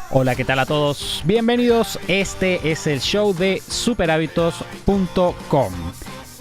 Hola, ¿qué tal a todos? Bienvenidos, este es el show de superhábitos.com.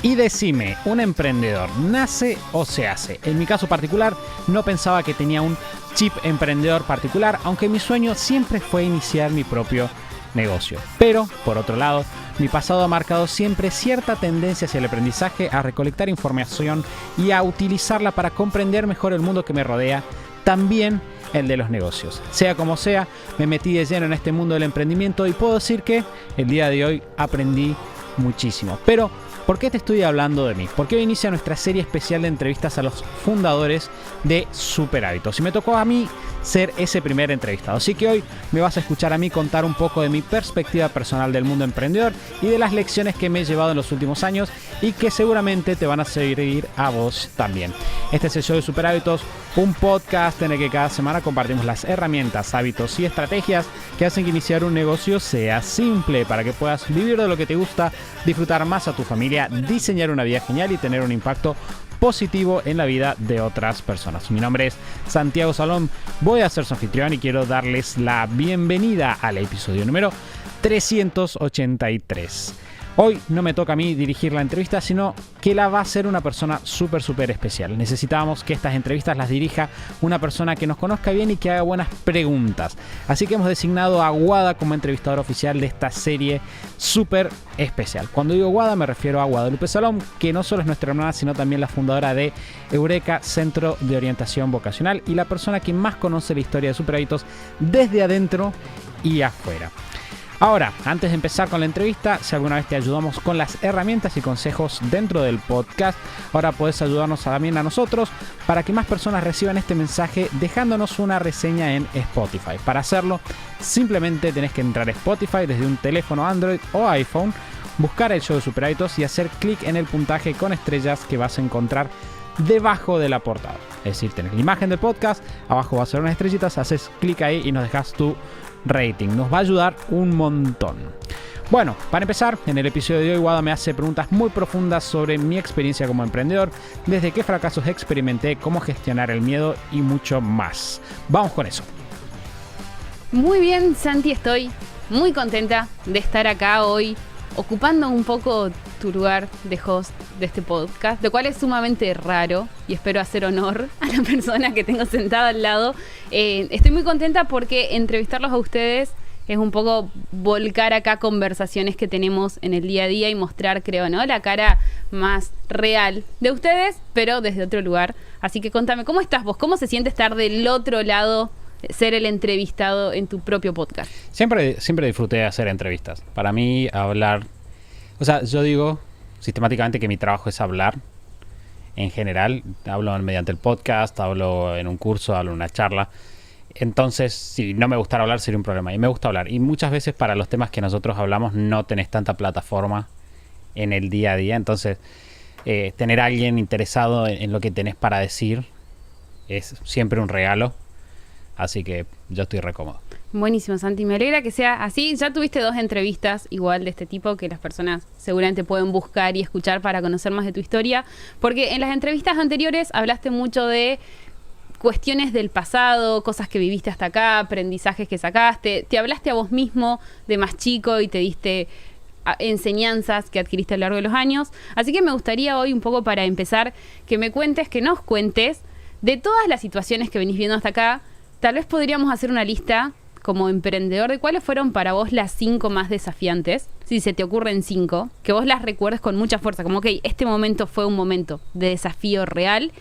Y decime, ¿un emprendedor nace o se hace? En mi caso particular, no pensaba que tenía un chip emprendedor particular, aunque mi sueño siempre fue iniciar mi propio negocio. Pero, por otro lado, mi pasado ha marcado siempre cierta tendencia hacia el aprendizaje, a recolectar información y a utilizarla para comprender mejor el mundo que me rodea, también el de los negocios. Sea como sea, me metí de lleno en este mundo del emprendimiento y puedo decir que el día de hoy aprendí muchísimo. Pero, ¿por qué te estoy hablando de mí? Porque hoy inicia nuestra serie especial de entrevistas a los fundadores de Super Hábitos. Y me tocó a mí ser ese primer entrevistado. Así que hoy me vas a escuchar a mí contar un poco de mi perspectiva personal del mundo emprendedor y de las lecciones que me he llevado en los últimos años y que seguramente te van a servir a vos también. Este es el show de Super Hábitos, un podcast en el que cada semana compartimos las herramientas, hábitos y estrategias que hacen que iniciar un negocio sea simple para que puedas vivir de lo que te gusta, disfrutar más a tu familia, diseñar una vida genial y tener un impacto positivo en la vida de otras personas. Mi nombre es Santiago Salón, voy a ser su anfitrión y quiero darles la bienvenida al episodio número 383. Hoy no me toca a mí dirigir la entrevista, sino que la va a hacer una persona súper especial. Necesitábamos que estas entrevistas las dirija una persona que nos conozca bien y que haga buenas preguntas. Así que hemos designado a Guada como entrevistador oficial de esta serie súper especial. Cuando digo Guada me refiero a Guadalupe Salón, que no solo es nuestra hermana, sino también la fundadora de Eureka, Centro de Orientación Vocacional, y la persona que más conoce la historia de Super Hábitos desde adentro y afuera. Ahora, antes de empezar con la entrevista, si alguna vez te ayudamos con las herramientas y consejos dentro del podcast, ahora puedes ayudarnos también a nosotros para que más personas reciban este mensaje dejándonos una reseña en Spotify. Para hacerlo, simplemente tenés que entrar a Spotify desde un teléfono Android o iPhone, buscar el show de Super Hábitos y hacer clic en el puntaje con estrellas que vas a encontrar debajo de la portada. Es decir, tenés la imagen del podcast, abajo va a ser unas estrellitas, haces clic ahí y nos dejas tu rating. Nos va a ayudar un montón. Bueno, para empezar, en el episodio de hoy Guada me hace preguntas muy profundas sobre mi experiencia como emprendedor, desde qué fracasos experimenté, cómo gestionar el miedo y mucho más. Vamos con eso. Muy bien, Santi, estoy muy contenta de estar acá hoy, ocupando un poco tu lugar de host de este podcast, lo cual es sumamente raro y espero hacer honor a la persona que tengo sentada al lado. Estoy muy contenta porque entrevistarlos a ustedes es un poco volcar acá conversaciones que tenemos en el día a día y mostrar, creo, ¿no?, la cara más real de ustedes, pero desde otro lugar. Así que contame, ¿cómo estás vos? ¿Cómo se siente estar del otro lado, ser el entrevistado en tu propio podcast? Siempre disfruté de hacer entrevistas. Para mí, hablar... O sea, yo digo sistemáticamente que mi trabajo es hablar en general. Hablo mediante el podcast, hablo en un curso, hablo en una charla. Entonces, si no me gustara hablar sería un problema. Y me gusta hablar. Y muchas veces para los temas que nosotros hablamos no tenés tanta plataforma en el día a día. Entonces, tener a alguien interesado en lo que tenés para decir es siempre un regalo. Así que yo estoy re cómodo. Buenísimo, Santi. Me alegra que sea así. Ya tuviste 2 entrevistas igual de este tipo que las personas seguramente pueden buscar y escuchar para conocer más de tu historia. Porque en las entrevistas anteriores hablaste mucho de cuestiones del pasado, cosas que viviste hasta acá, aprendizajes que sacaste. Te hablaste a vos mismo de más chico y te diste enseñanzas que adquiriste a lo largo de los años. Así que me gustaría hoy, un poco para empezar, que nos cuentes de todas las situaciones que venís viendo hasta acá. Tal vez podríamos hacer una lista como emprendedor de cuáles fueron para vos las 5 más desafiantes, si se te ocurren 5, que vos las recuerdes con mucha fuerza, como ok, este momento fue un momento de desafío real.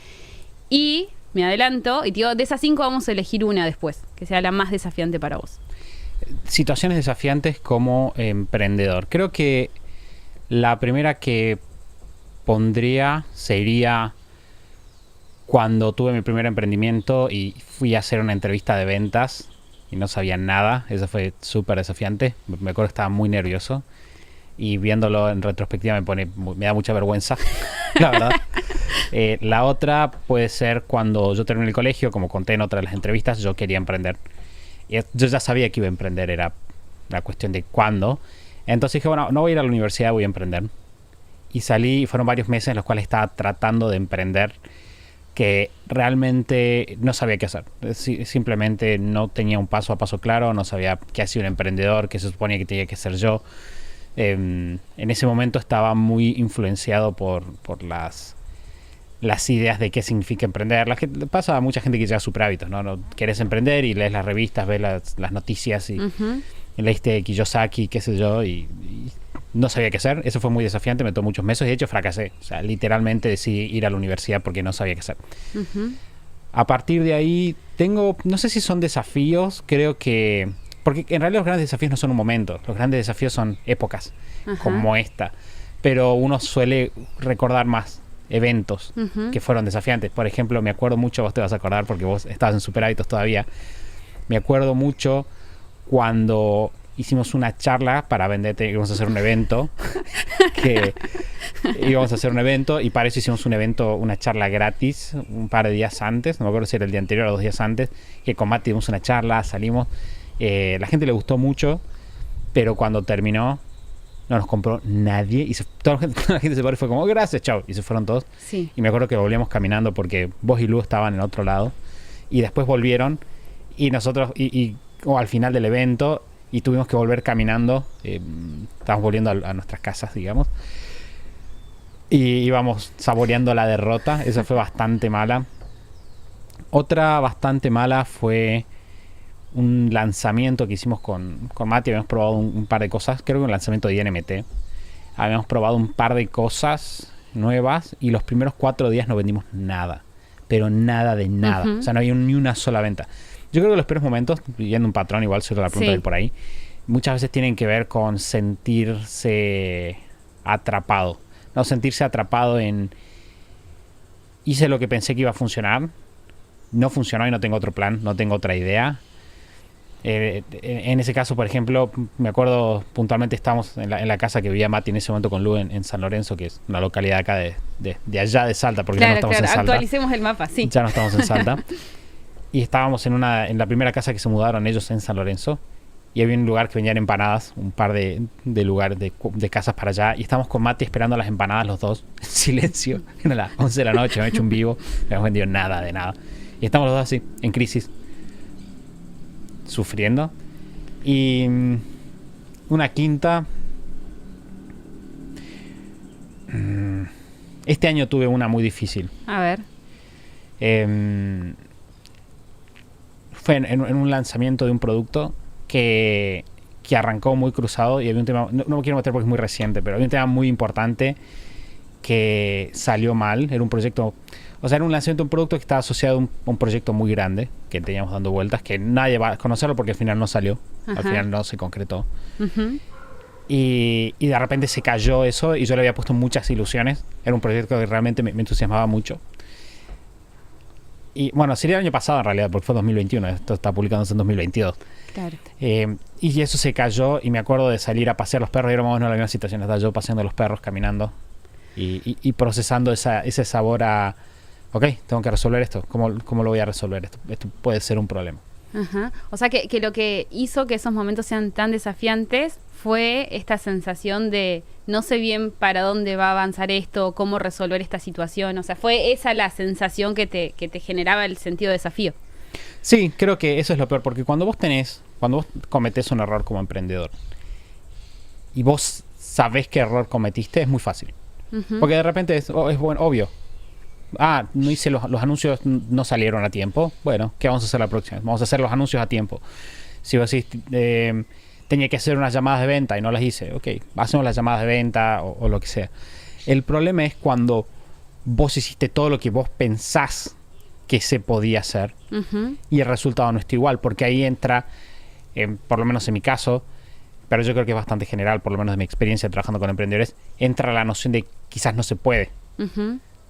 Y me adelanto y te digo, de esas 5 vamos a elegir una después, que sea la más desafiante para vos. Situaciones desafiantes como emprendedor. Creo que la primera que pondría sería cuando tuve mi primer emprendimiento y fui a hacer una entrevista de ventas y no sabía nada. Eso fue súper desafiante. Me acuerdo que estaba muy nervioso y viéndolo en retrospectiva me da mucha vergüenza, la verdad. La otra puede ser cuando yo terminé el colegio, como conté en otra de las entrevistas, yo quería emprender. Y yo ya sabía que iba a emprender, era la cuestión de cuándo. Entonces dije, bueno, no voy a ir a la universidad, voy a emprender. Y salí y fueron varios meses en los cuales estaba tratando de emprender, que realmente no sabía qué hacer. Simplemente no tenía un paso a paso claro, no sabía qué hacía un emprendedor, qué se suponía que tenía que ser yo. En ese momento estaba muy influenciado por las ideas de qué significa emprender. Pasa a mucha gente que llega a super hábitos, ¿no? Querés emprender y lees las revistas, ves las noticias y leíste Kiyosaki, qué sé yo, y no sabía qué hacer. Eso fue muy desafiante, me tomó muchos meses y de hecho fracasé. O sea, literalmente decidí ir a la universidad porque no sabía qué hacer. A partir de ahí no sé si son desafíos, creo que... Porque en realidad los grandes desafíos no son un momento, los grandes desafíos son épocas, como esta. Pero uno suele recordar más eventos que fueron desafiantes. Por ejemplo, me acuerdo mucho, vos te vas a acordar porque vos estabas en Super Hábitos todavía, me acuerdo mucho cuando hicimos una charla para venderte, íbamos a hacer un evento, y para eso hicimos un evento, una charla gratis, un par de días antes, no me acuerdo si era el día anterior o 2 días antes, que con Mati dimos una charla, salimos, la gente le gustó mucho, pero cuando terminó no nos compró nadie y toda la gente se paró y fue como, gracias, chao, y se fueron todos. Sí. Y me acuerdo que volvíamos caminando porque vos y Lu estaban en otro lado y después volvieron y nosotros, o al final del evento, y tuvimos que volver caminando, estábamos volviendo a nuestras casas, digamos, y íbamos saboreando la derrota. Esa fue bastante mala. Otra bastante mala fue un lanzamiento que hicimos con Mati. Habíamos probado un par de cosas, creo que un lanzamiento de INMT. Habíamos probado un par de cosas nuevas y los primeros 4 días no vendimos nada, pero nada de nada. O sea, no había ni una sola venta. Yo creo que los peores momentos, viendo un patrón, igual sobre la pregunta de por ahí, muchas veces tienen que ver con sentirse atrapado. No sentirse atrapado en... Hice lo que pensé que iba a funcionar, no funcionó y no tengo otro plan, no tengo otra idea. En ese caso, por ejemplo, me acuerdo puntualmente estábamos en la casa que vivía Mati en ese momento con Lu en San Lorenzo, que es una localidad acá de allá de Salta, porque ya no estamos en Salta. Actualicemos el mapa, sí. Ya no estamos en Salta. Y estábamos en la primera casa que se mudaron ellos en San Lorenzo. Y había un lugar que vendían empanadas, un par de lugares de casas para allá. Y estábamos con Mati esperando las empanadas los dos, en silencio. Eran las 11 de la noche, me he hecho un vivo. No habíamos vendido nada de nada. Y estamos los dos así, en crisis, sufriendo. Y una quinta... Este año tuve una muy difícil. A ver. Fue en un lanzamiento de un producto que arrancó muy cruzado y había un tema, no me quiero meter porque es muy reciente, pero había un tema muy importante que salió mal. Era un proyecto, o sea, era un lanzamiento de un producto que estaba asociado a un proyecto muy grande que teníamos dando vueltas, que nadie va a conocerlo porque al final no salió. Al final no se concretó. Y de repente se cayó eso y yo le había puesto muchas ilusiones. Era un proyecto que realmente me entusiasmaba mucho. Y bueno, sería el año pasado en realidad, porque fue 2021. Esto está publicándose en 2022. Claro. Y eso se cayó y me acuerdo de salir a pasear los perros. Y era más o menos la misma situación. Estaba yo paseando los perros, caminando y procesando ese sabor a... Ok, tengo que resolver esto. ¿Cómo lo voy a resolver? Esto puede ser un problema. O sea que lo que hizo que esos momentos sean tan desafiantes fue esta sensación de no sé bien para dónde va a avanzar esto, cómo resolver esta situación. O sea, fue esa la sensación que te generaba el sentido de desafío. Sí, creo que eso es lo peor, porque cuando vos cometés un error como emprendedor y vos sabés qué error cometiste, es muy fácil. Porque de repente es bueno, obvio. No hice los anuncios, no salieron a tiempo. Bueno, ¿qué vamos a hacer la próxima? Vamos a hacer los anuncios a tiempo. Si vos decís, tenía que hacer unas llamadas de venta y no las hice, ok, hacemos las llamadas de venta o lo que sea. El problema es cuando vos hiciste todo lo que vos pensás que se podía hacer y el resultado no está igual, porque ahí entra, por lo menos en mi caso, pero yo creo que es bastante general, por lo menos de mi experiencia trabajando con emprendedores, entra la noción de quizás no se puede.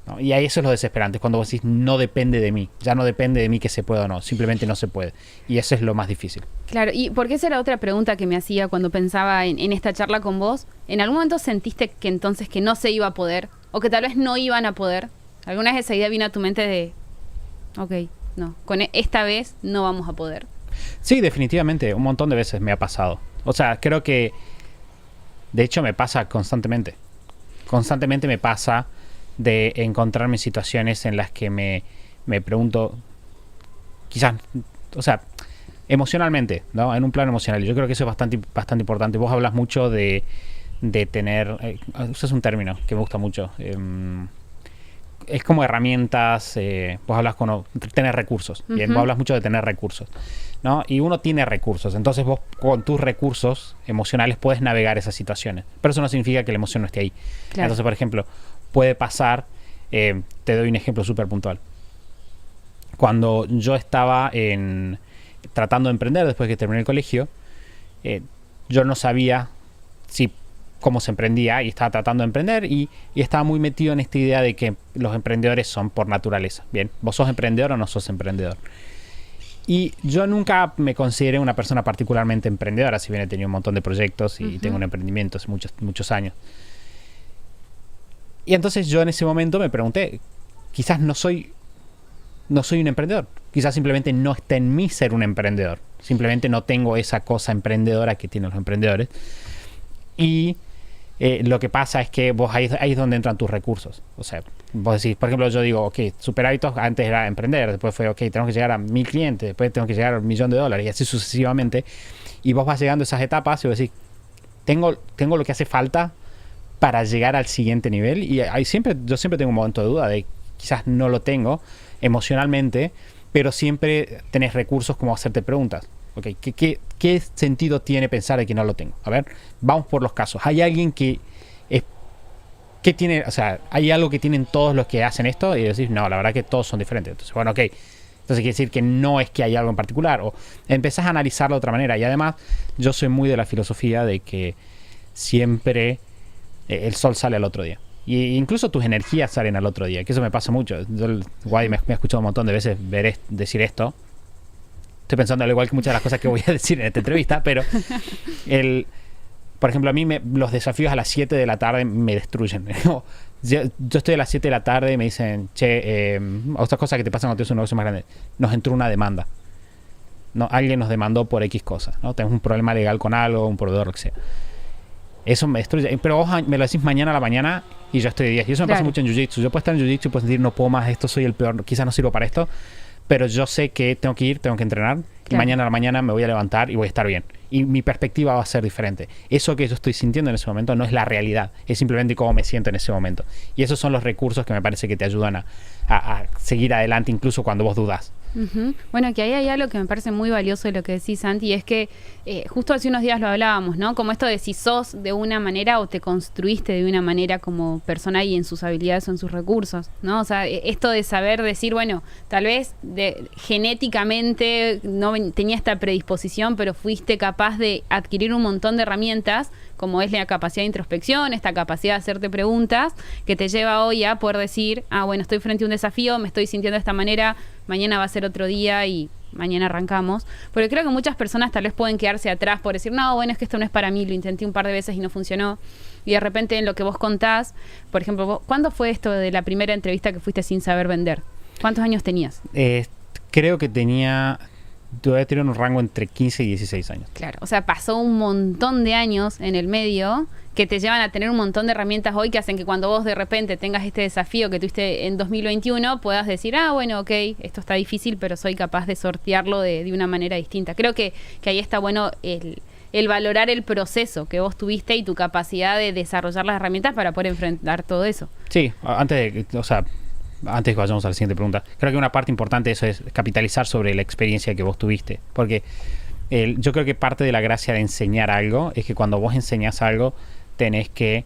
¿No? Y ahí eso es lo desesperante, cuando vos decís no depende de mí, ya no depende de mí que se pueda o no, simplemente no se puede. Y eso es lo más difícil. Claro, y porque esa era otra pregunta que me hacía cuando pensaba en esta charla con vos. ¿En algún momento sentiste que entonces que no se iba a poder? O que tal vez no iban a poder. ¿Alguna vez esa idea vino a tu mente de, ok, no, con esta vez no vamos a poder? Sí, definitivamente, un montón de veces me ha pasado. O sea, creo que De hecho, me pasa constantemente. Constantemente me pasa de encontrarme en situaciones en las que me pregunto, quizás, o sea, emocionalmente, ¿no? En un plano emocional. Yo creo que eso es bastante importante. Vos hablas mucho de tener, usas un término que me gusta mucho. Es como herramientas, vos hablas con tener recursos. Bien, vos hablas mucho de tener recursos, ¿no? Y uno tiene recursos. Entonces vos con tus recursos emocionales puedes navegar esas situaciones. Pero eso no significa que la emoción no esté ahí. Claro. Entonces, por ejemplo, puede pasar, te doy un ejemplo súper puntual. Cuando yo estaba tratando de emprender después que terminé el colegio, yo no sabía cómo se emprendía y estaba tratando de emprender y estaba muy metido en esta idea de que los emprendedores son por naturaleza. Bien, ¿vos sos emprendedor o no sos emprendedor? Y yo nunca me consideré una persona particularmente emprendedora, si bien he tenido un montón de proyectos y tengo un emprendimiento hace muchos años. Y entonces yo en ese momento me pregunté, quizás no soy un emprendedor. Quizás simplemente no está en mí ser un emprendedor. Simplemente no tengo esa cosa emprendedora que tienen los emprendedores. Y lo que pasa es que vos ahí es donde entran tus recursos. O sea, vos decís, por ejemplo, yo digo, ok, Super Hábitos antes era emprender, después fue, ok, tenemos que llegar a 1000 clientes, después tengo que llegar a $1.000.000 y así sucesivamente. Y vos vas llegando a esas etapas y vos decís, tengo lo que hace falta para llegar al siguiente nivel. Y yo siempre tengo un momento de duda de quizás no lo tengo emocionalmente, pero siempre tenés recursos como hacerte preguntas. Okay, ¿qué sentido tiene pensar de que no lo tengo? A ver, vamos por los casos. ¿Hay alguien que tiene, o sea, hay algo que tienen todos los que hacen esto? Y decís, no, la verdad que todos son diferentes. Entonces, bueno, ok. Entonces quiere decir que no es que hay algo en particular. O empezás a analizarlo de otra manera. Y además, yo soy muy de la filosofía de que siempre el sol sale al otro día. Y incluso tus energías salen al otro día. Que eso me pasa mucho. Guay, me he escuchado un montón de veces decir esto. Estoy pensando al igual que muchas de las cosas que voy a decir en esta entrevista, pero por ejemplo, a mí los desafíos a las 7 de la tarde me destruyen. Yo estoy a las 7 de la tarde y me dicen, che, otras cosas que te pasan cuando tienes un negocio más grande, nos entró una demanda. No, alguien nos demandó por X cosas, ¿no? Tenemos un problema legal con algo, un proveedor, lo que sea. Eso me destruye. Pero vos me lo decís mañana a la mañana y yo estoy de 10. Y eso me pasa mucho en Jiu-Jitsu. Yo puedo estar en Jiu-Jitsu y puedo sentir, no puedo más, esto soy el peor, quizás no sirvo para esto. Pero yo sé que tengo que ir, tengo que entrenar. Y mañana a la mañana me voy a levantar y voy a estar bien. Y mi perspectiva va a ser diferente. Eso que yo estoy sintiendo en ese momento no es la realidad. Es simplemente cómo me siento en ese momento. Y esos son los recursos que me parece que te ayudan a seguir adelante incluso cuando vos dudas. Bueno, que ahí hay algo que me parece muy valioso de lo que decís, Santi, es que justo hace unos días lo hablábamos, ¿no? Como esto de si sos de una manera o te construiste de una manera como persona y en sus habilidades o en sus recursos, ¿no? O sea, esto de saber decir, bueno, tal vez genéticamente no tenía esta predisposición, pero fuiste capaz de adquirir un montón de herramientas, como es la capacidad de introspección, esta capacidad de hacerte preguntas, que te lleva hoy a poder decir, bueno, estoy frente a un desafío, me estoy sintiendo de esta manera, mañana va a ser otro día y mañana arrancamos. Porque creo que muchas personas tal vez pueden quedarse atrás por decir, no, bueno, es que esto no es para mí, lo intenté un par de veces y no funcionó. Y de repente en lo que vos contás, por ejemplo, ¿cuándo fue esto de la primera entrevista que fuiste sin saber vender? ¿Cuántos años tenías? Creo que todavía tenía un rango entre 15 y 16 años. Claro, o sea, pasó un montón de años en el medio que te llevan a tener un montón de herramientas hoy que hacen que cuando vos de repente tengas este desafío que tuviste en 2021 puedas decir, bueno, ok, esto está difícil, pero soy capaz de sortearlo de una manera distinta. Creo que ahí está bueno el valorar el proceso que vos tuviste y tu capacidad de desarrollar las herramientas para poder enfrentar todo eso. Sí, antes de que vayamos a la siguiente pregunta, creo que una parte importante de eso es capitalizar sobre la experiencia que vos tuviste. Porque yo creo que parte de la gracia de enseñar algo es que cuando vos enseñás algo tenés que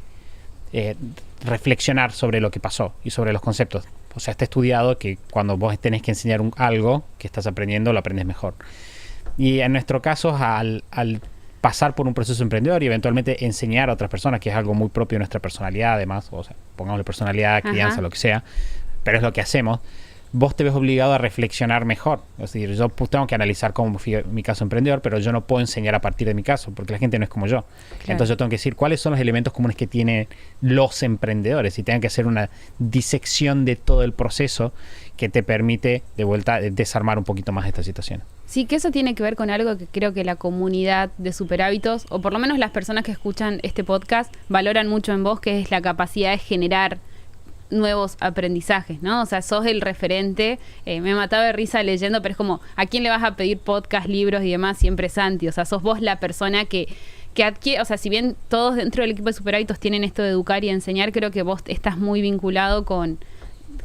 reflexionar sobre lo que pasó y sobre los conceptos. O sea, está estudiado que cuando vos tenés que enseñar algo que estás aprendiendo, lo aprendes mejor. Y en nuestro caso, al pasar por un proceso emprendedor y eventualmente enseñar a otras personas, que es algo muy propio de nuestra personalidad, además, o sea, pongámosle personalidad, crianza, lo que sea, pero es lo que hacemos. vos te ves obligado a reflexionar mejor. Es decir, yo tengo que analizar cómo fue mi caso emprendedor, pero yo no puedo enseñar a partir de mi caso, porque la gente no es como yo. Claro. Entonces yo tengo que decir cuáles son los elementos comunes que tienen los emprendedores y tengo que hacer una disección de todo el proceso que te permite de vuelta desarmar un poquito más esta situación. Sí, que eso tiene que ver con algo que creo que la comunidad de Superhábitos, o por lo menos las personas que escuchan este podcast, valoran mucho en vos, que es la capacidad de generar nuevos aprendizajes, ¿no? O sea, sos el referente. Me mataba de risa leyendo, pero es como, ¿a quién le vas a pedir podcast, libros y demás? Siempre Santi. O sea, sos vos la persona que adquiere, o sea, si bien todos dentro del equipo de Superhábitos tienen esto de educar y enseñar, creo que vos estás muy vinculado con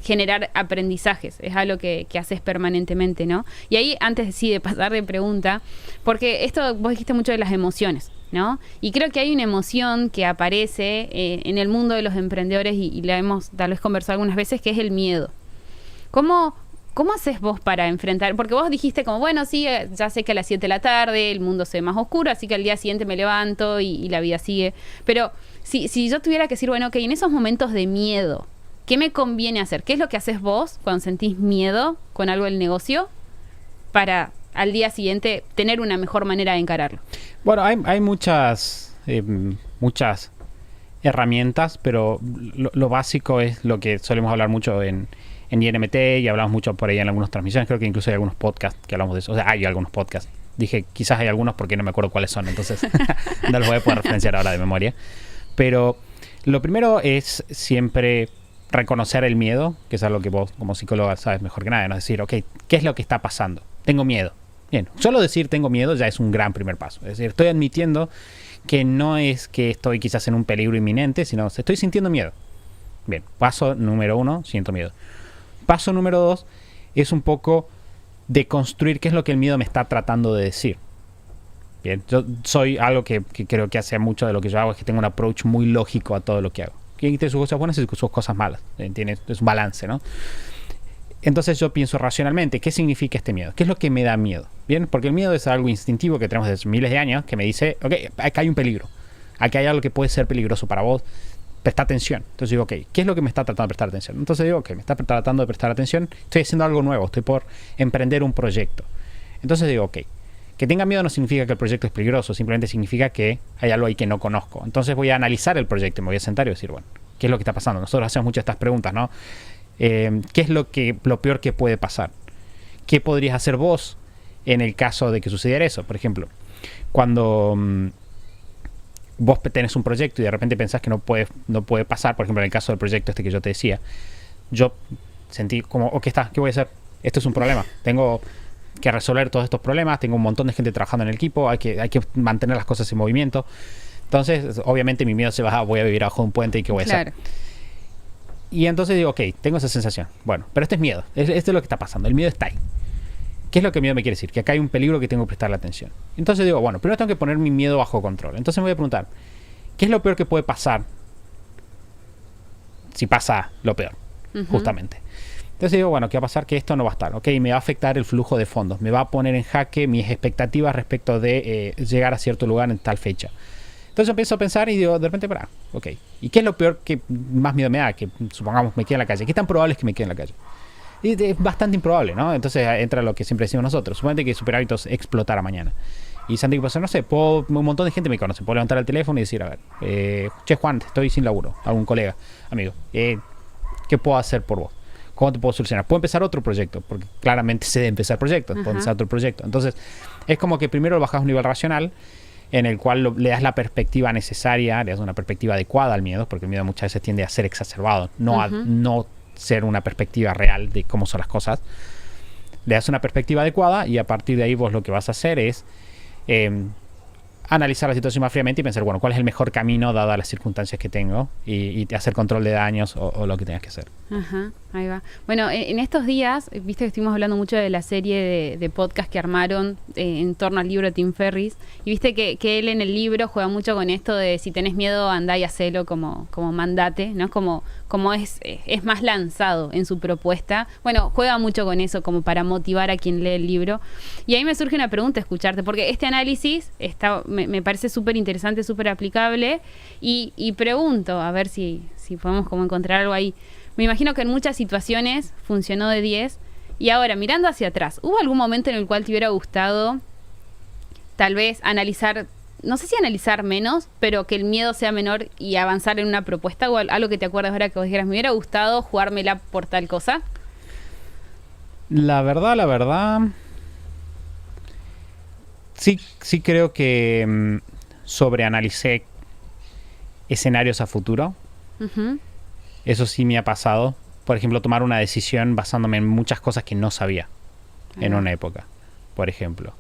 generar aprendizajes, es algo que haces permanentemente, ¿no? Y ahí, antes sí de pasar de pregunta, porque esto vos dijiste mucho de las emociones, ¿no? Y creo que hay una emoción que aparece en el mundo de los emprendedores y la hemos tal vez conversado algunas veces, que es el miedo. ¿Cómo haces vos para enfrentar? Porque vos dijiste como, bueno, sí, ya sé que a las 7 de la tarde el mundo se ve más oscuro, así que al día siguiente me levanto y la vida sigue. Pero si yo tuviera que decir, bueno, ok, en esos momentos de miedo, ¿qué me conviene hacer? ¿Qué es lo que haces vos cuando sentís miedo con algo del negocio para al día siguiente tener una mejor manera de encararlo? Bueno, hay muchas herramientas, pero lo básico es lo que solemos hablar mucho en INMT y hablamos mucho por ahí en algunas transmisiones. Creo que incluso hay algunos podcasts que hablamos de eso. O sea, hay algunos podcasts. Dije, quizás hay algunos porque no me acuerdo cuáles son, entonces no los voy a poder referenciar ahora de memoria. Pero lo primero es siempre reconocer el miedo, que es algo que vos como psicóloga sabes mejor que nadie, ¿no? Es decir, ok, ¿qué es lo que está pasando? Tengo miedo. Bien, solo decir tengo miedo ya es un gran primer paso. Es decir, estoy admitiendo que no es que estoy quizás en un peligro inminente, sino estoy sintiendo miedo. Bien, paso número 1, siento miedo. Paso número 2 es un poco de construir qué es lo que el miedo me está tratando de decir. Bien, yo soy algo que creo que hace mucho de lo que yo hago, es que tengo un approach muy lógico a todo lo que hago. Tiene sus cosas buenas y sus cosas malas. Es un balance, ¿no? Entonces yo pienso racionalmente, ¿qué significa este miedo? ¿Qué es lo que me da miedo? Bien, porque el miedo es algo instintivo que tenemos desde miles de años, que me dice, ok, acá hay un peligro. Acá hay algo que puede ser peligroso para vos. Presta atención. Entonces digo, ok, ¿qué es lo que me está tratando de prestar atención? Entonces digo, ok, me está tratando de prestar atención, estoy haciendo algo nuevo, estoy por emprender un proyecto. Entonces digo, ok, que tenga miedo no significa que el proyecto es peligroso, simplemente significa que hay algo ahí que no conozco. Entonces voy a analizar el proyecto y me voy a sentar y decir, bueno, ¿qué es lo que está pasando? Nosotros hacemos muchas estas preguntas, ¿no? ¿Qué es lo peor que puede pasar? ¿Qué podrías hacer vos en el caso de que sucediera eso? Por ejemplo, cuando vos tenés un proyecto y de repente pensás que no puede pasar, por ejemplo, en el caso del proyecto este que yo te decía, yo sentí como, ok, ¿qué voy a hacer? Esto es un problema. Tengo que resolver todos estos problemas, tengo un montón de gente trabajando en el equipo, hay que mantener las cosas en movimiento. Entonces, obviamente mi miedo se va, voy a vivir abajo de un puente y ¿qué voy a hacer? Y entonces digo, ok, tengo esa sensación. Bueno, pero este es miedo. Esto es lo que está pasando. El miedo está ahí. ¿Qué es lo que el miedo me quiere decir? Que acá hay un peligro que tengo que prestarle atención. Entonces digo, bueno, primero tengo que poner mi miedo bajo control. Entonces me voy a preguntar, ¿qué es lo peor que puede pasar si pasa lo peor? Justamente. Entonces digo, bueno, ¿qué va a pasar? Que esto no va a estar. Ok, me va a afectar el flujo de fondos. Me va a poner en jaque mis expectativas respecto de llegar a cierto lugar en tal fecha. Entonces empiezo a pensar y digo, de repente, ok, ¿y qué es lo peor que más miedo me da? Que supongamos me quede en la calle. ¿Qué tan probable es que me quede en la calle? Y es bastante improbable, ¿no? Entonces entra lo que siempre decimos nosotros. Suponete que Superhábitos explotara mañana. Y Santi, pues, no sé, un montón de gente me conoce. Puedo levantar el teléfono y decir, a ver, che Juan, estoy sin laburo. Algún colega, amigo, ¿qué puedo hacer por vos? ¿Cómo te puedo solucionar? Puedo empezar otro proyecto, porque claramente sé de empezar proyectos. Puedo empezar otro proyecto. Entonces, es como que primero lo bajas a un nivel racional, en el cual le das la perspectiva necesaria, le das una perspectiva adecuada al miedo, porque el miedo muchas veces tiende a ser exacerbado, no ser una perspectiva real de cómo son las cosas. Le das una perspectiva adecuada y a partir de ahí vos lo que vas a hacer es analizar la situación más fríamente y pensar, bueno, ¿cuál es el mejor camino dadas las circunstancias que tengo? Y hacer control de daños o lo que tengas que hacer. Ajá, ahí va. Bueno, en estos días, viste que estuvimos hablando mucho de la serie de podcast que armaron en torno al libro de Tim Ferriss, y viste que él en el libro juega mucho con esto de si tenés miedo, andá y hacelo como mandate, ¿no? Como es más lanzado en su propuesta. Bueno, juega mucho con eso como para motivar a quien lee el libro. Y ahí me surge una pregunta escucharte, porque este análisis me parece súper interesante, súper aplicable, y pregunto, a ver si podemos como encontrar algo ahí. me imagino que en muchas situaciones funcionó de 10. Y ahora, mirando hacia atrás, ¿hubo algún momento en el cual te hubiera gustado tal vez analizar, no sé si analizar menos, pero que el miedo sea menor y avanzar en una propuesta o algo que te acuerdas ahora que vos dijeras, me hubiera gustado jugármela por tal cosa? La verdad, sí creo que sobreanalicé escenarios a futuro. Uh-huh. Eso sí me ha pasado. Por ejemplo, tomar una decisión basándome en muchas cosas que no sabía en una época, por ejemplo.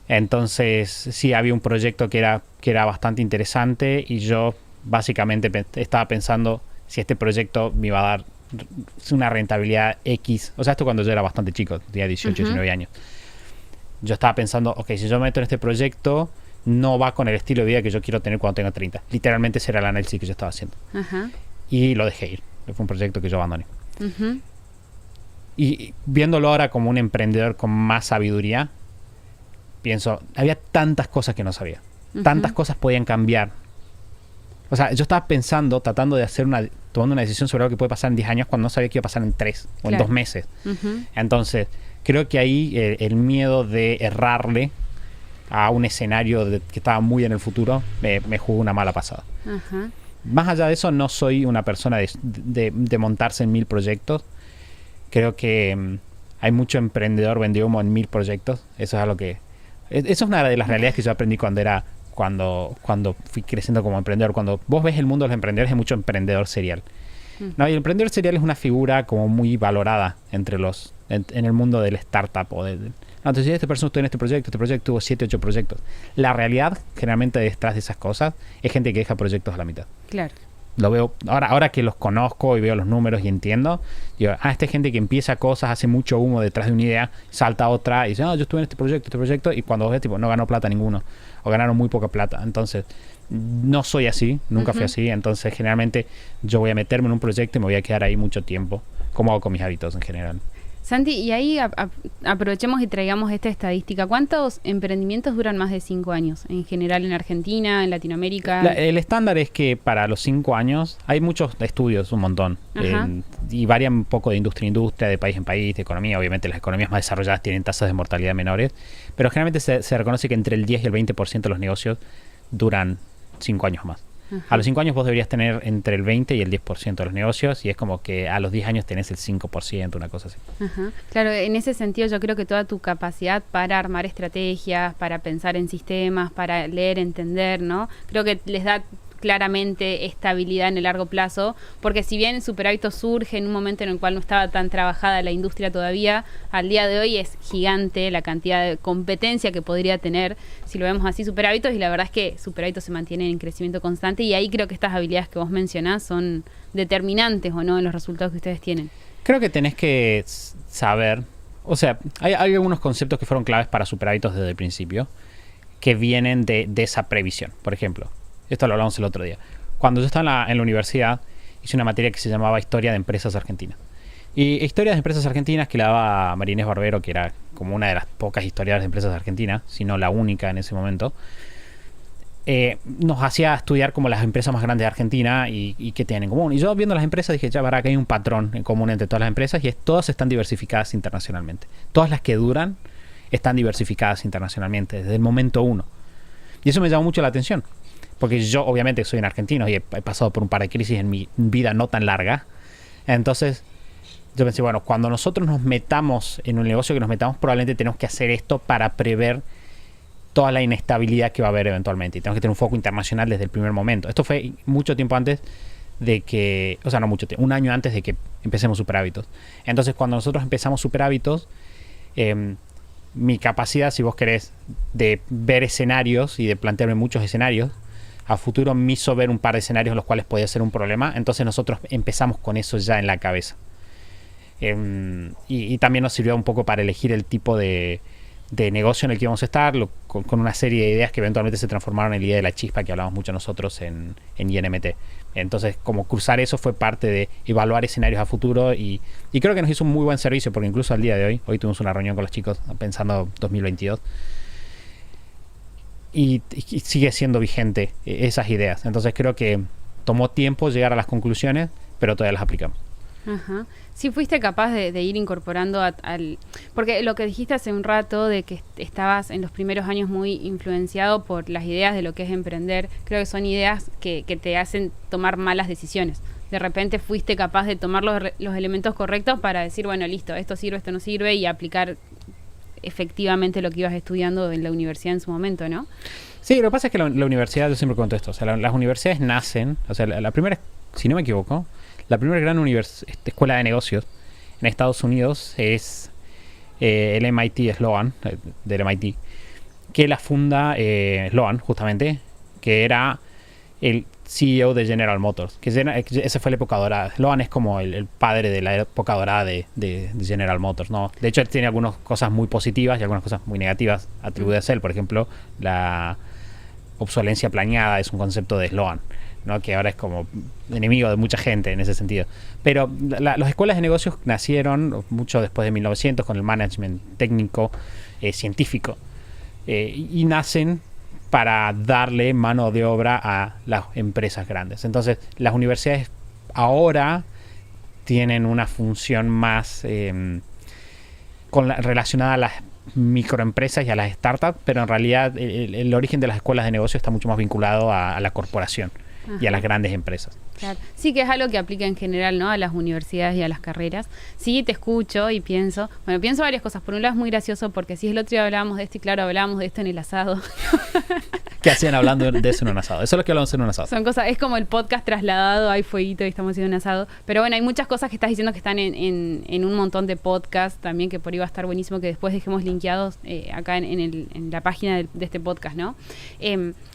Entonces, sí, había un proyecto que era bastante interesante y yo básicamente estaba pensando si este proyecto me iba a dar una rentabilidad X. O sea, esto cuando yo era bastante chico, tenía 18, 19 años. Yo estaba pensando, ok, si yo me meto en este proyecto, no va con el estilo de vida que yo quiero tener cuando tenga 30. Literalmente ese era el análisis que yo estaba haciendo. Uh-huh. Y lo dejé ir. Fue un proyecto que yo abandoné. Uh-huh. Y viéndolo ahora como un emprendedor con más sabiduría, pienso, había tantas cosas que no sabía. Uh-huh. Tantas cosas podían cambiar. O sea, yo estaba pensando, tratando de tomando una decisión sobre algo que puede pasar en 10 años cuando no sabía que iba a pasar en 3 o en 2 meses. Uh-huh. Entonces, creo que ahí el miedo de errarle a un escenario que estaba muy en el futuro me jugó una mala pasada. Uh-huh. Más allá de eso, no soy una persona de montarse en 1000 proyectos. Creo que hay mucho emprendedor vendido humo en 1000 proyectos. Eso es algo que... Eso es una de las realidades que yo aprendí cuando fui creciendo como emprendedor. Cuando vos ves el mundo de los emprendedores, hay mucho emprendedor serial. No, y el emprendedor serial es una figura como muy valorada en el mundo del startup. Entonces, esta persona estuvo en este proyecto tuvo 7, 8 proyectos. La realidad, generalmente detrás de esas cosas, es gente que deja proyectos a la mitad. Claro. Lo veo, ahora que los conozco y veo los números y entiendo, digo, esta gente que empieza cosas, hace mucho humo detrás de una idea, salta a otra y dice, yo estuve en este proyecto, y cuando ves, tipo, no ganó plata ninguno, o ganaron muy poca plata. Entonces, no soy así, nunca fui así. Entonces, generalmente, yo voy a meterme en un proyecto y me voy a quedar ahí mucho tiempo, como hago con mis hábitos en general. Santi, y ahí aprovechemos y traigamos esta estadística. ¿Cuántos emprendimientos duran más de 5 años? En general en Argentina, en Latinoamérica. El estándar es que para los 5 años, hay muchos estudios, un montón, y varían un poco de industria a industria, de país en país, de economía. Obviamente las economías más desarrolladas tienen tasas de mortalidad menores, pero generalmente se reconoce que entre el 10 y el 20% de los negocios duran 5 años más. A los 5 años vos deberías tener entre el 20 y el 10% de los negocios, y es como que a los 10 años tenés el 5%, una cosa así. Claro, en ese sentido yo creo que toda tu capacidad para armar estrategias, para pensar en sistemas, para leer, entender, ¿no? Creo que les da claramente estabilidad en el largo plazo, porque si bien Superhábitos surge en un momento en el cual no estaba tan trabajada la industria todavía, al día de hoy es gigante la cantidad de competencia que podría tener, si lo vemos así, Superhábitos, y la verdad es que Superhábitos se mantiene en crecimiento constante, y ahí creo que estas habilidades que vos mencionás son determinantes, ¿o no?, en los resultados que ustedes tienen. Creo que tenés que saber, o sea, hay algunos conceptos que fueron claves para Superhábitos desde el principio, que vienen de esa previsión. Por ejemplo, esto lo hablamos el otro día. Cuando yo estaba en la universidad, hice una materia que se llamaba Historia de Empresas Argentinas. Y Historia de Empresas Argentinas, que la daba María Inés Barbero, que era como una de las pocas historiadoras de empresas argentinas, si no la única en ese momento, nos hacía estudiar como las empresas más grandes de Argentina y qué tienen en común. Y yo viendo las empresas dije, ya verá que hay un patrón en común entre todas las empresas, y todas están diversificadas internacionalmente. Todas las que duran están diversificadas internacionalmente desde el momento 1. Y eso me llamó mucho la atención. Porque yo, obviamente, soy un argentino y he pasado por un par de crisis en mi vida no tan larga. Entonces, yo pensé, bueno, cuando nosotros nos metamos en un negocio que nos metamos, probablemente tenemos que hacer esto para prever toda la inestabilidad que va a haber eventualmente. Y tenemos que tener un foco internacional desde el primer momento. Esto fue mucho tiempo antes de que... O sea, no mucho tiempo. Un año antes de que empecemos Superhábitos. Entonces, cuando nosotros empezamos Superhábitos, mi capacidad, si vos querés, de ver escenarios y de plantearme muchos escenarios, a futuro me hizo ver un par de escenarios en los cuales podía ser un problema. Entonces nosotros empezamos con eso ya en la cabeza. Y también nos sirvió un poco para elegir el tipo de negocio en el que íbamos a estar, con una serie de ideas que eventualmente se transformaron en la idea de la chispa que hablamos mucho nosotros en INMT. Entonces, como cruzar eso fue parte de evaluar escenarios a futuro, y creo que nos hizo un muy buen servicio, porque incluso al día de hoy tuvimos una reunión con los chicos pensando 2022. Y sigue siendo vigente esas ideas. Entonces creo que tomó tiempo llegar a las conclusiones, pero todavía las aplicamos. Ajá. Sí, fuiste capaz de ir incorporando porque lo que dijiste hace un rato de que estabas en los primeros años muy influenciado por las ideas de lo que es emprender, creo que son ideas que te hacen tomar malas decisiones. De repente fuiste capaz de tomar los elementos correctos para decir, bueno, listo, esto sirve, esto no sirve, y aplicar efectivamente lo que ibas estudiando en la universidad en su momento, ¿no? Sí, lo que pasa es que la universidad, yo siempre cuento esto, o sea, las universidades nacen, o sea, la primera, si no me equivoco, la primera gran escuela de negocios en Estados Unidos es el MIT Sloan, del MIT, que la funda Sloan, justamente, que era el CEO de General Motors, que esa fue la época dorada. Sloan es como el padre de la época dorada de General Motors, ¿no? De hecho, él tiene algunas cosas muy positivas y algunas cosas muy negativas atribuidas a él. Por ejemplo, la obsolencia planeada es un concepto de Sloan, ¿no? Que ahora es como enemigo de mucha gente en ese sentido. Pero las escuelas de negocios nacieron mucho después de 1900 con el management técnico, científico, y nacen para darle mano de obra a las empresas grandes. Entonces, las universidades ahora tienen una función más relacionada a las microempresas y a las startups, pero en realidad el origen de las escuelas de negocio está mucho más vinculado a la corporación. Ajá. Y a las grandes empresas. Claro. Sí, que es algo que aplica en general, ¿no? A las universidades y a las carreras. Sí, te escucho y pienso varias cosas. Por un lado es muy gracioso porque sí, el otro día hablábamos de esto y claro, hablábamos de esto en el asado. ¿Qué hacían hablando de eso en un asado? Eso es lo que hablamos en un asado. Son cosas, es como el podcast trasladado, hay fueguito y estamos haciendo un asado. Pero bueno, hay muchas cosas que estás diciendo que están en un montón de podcasts también, que por ahí va a estar buenísimo que después dejemos linkeados acá en la página de este podcast, ¿no?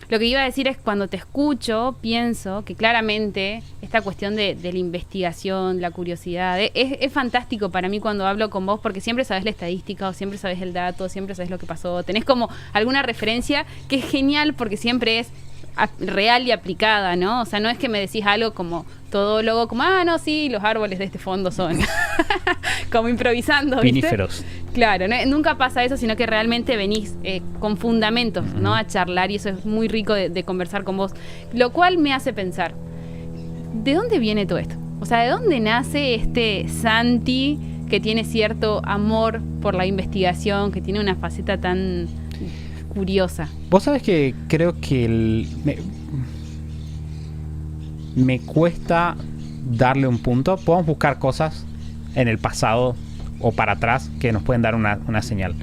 Lo que iba a decir es, cuando te escucho, pienso que claramente esta cuestión de la investigación, la curiosidad, es fantástico para mí cuando hablo con vos, porque siempre sabés la estadística o siempre sabés el dato, siempre sabés lo que pasó, tenés como alguna referencia que es genial porque siempre es real y aplicada, ¿no? O sea, no es que me decís algo como todólogo, como, no, sí, los árboles de este fondo son como improvisando, ¿viste? Piníferos. Claro, nunca pasa eso, sino que realmente venís con fundamentos, ¿no? A charlar, y eso es muy rico de conversar con vos. Lo cual me hace pensar, ¿de dónde viene todo esto? O sea, ¿de dónde nace este Santi que tiene cierto amor por la investigación, que tiene una faceta tan curiosa? Vos sabés que creo que me cuesta darle un punto. Podemos buscar cosas en el pasado o para atrás que nos pueden dar una señal.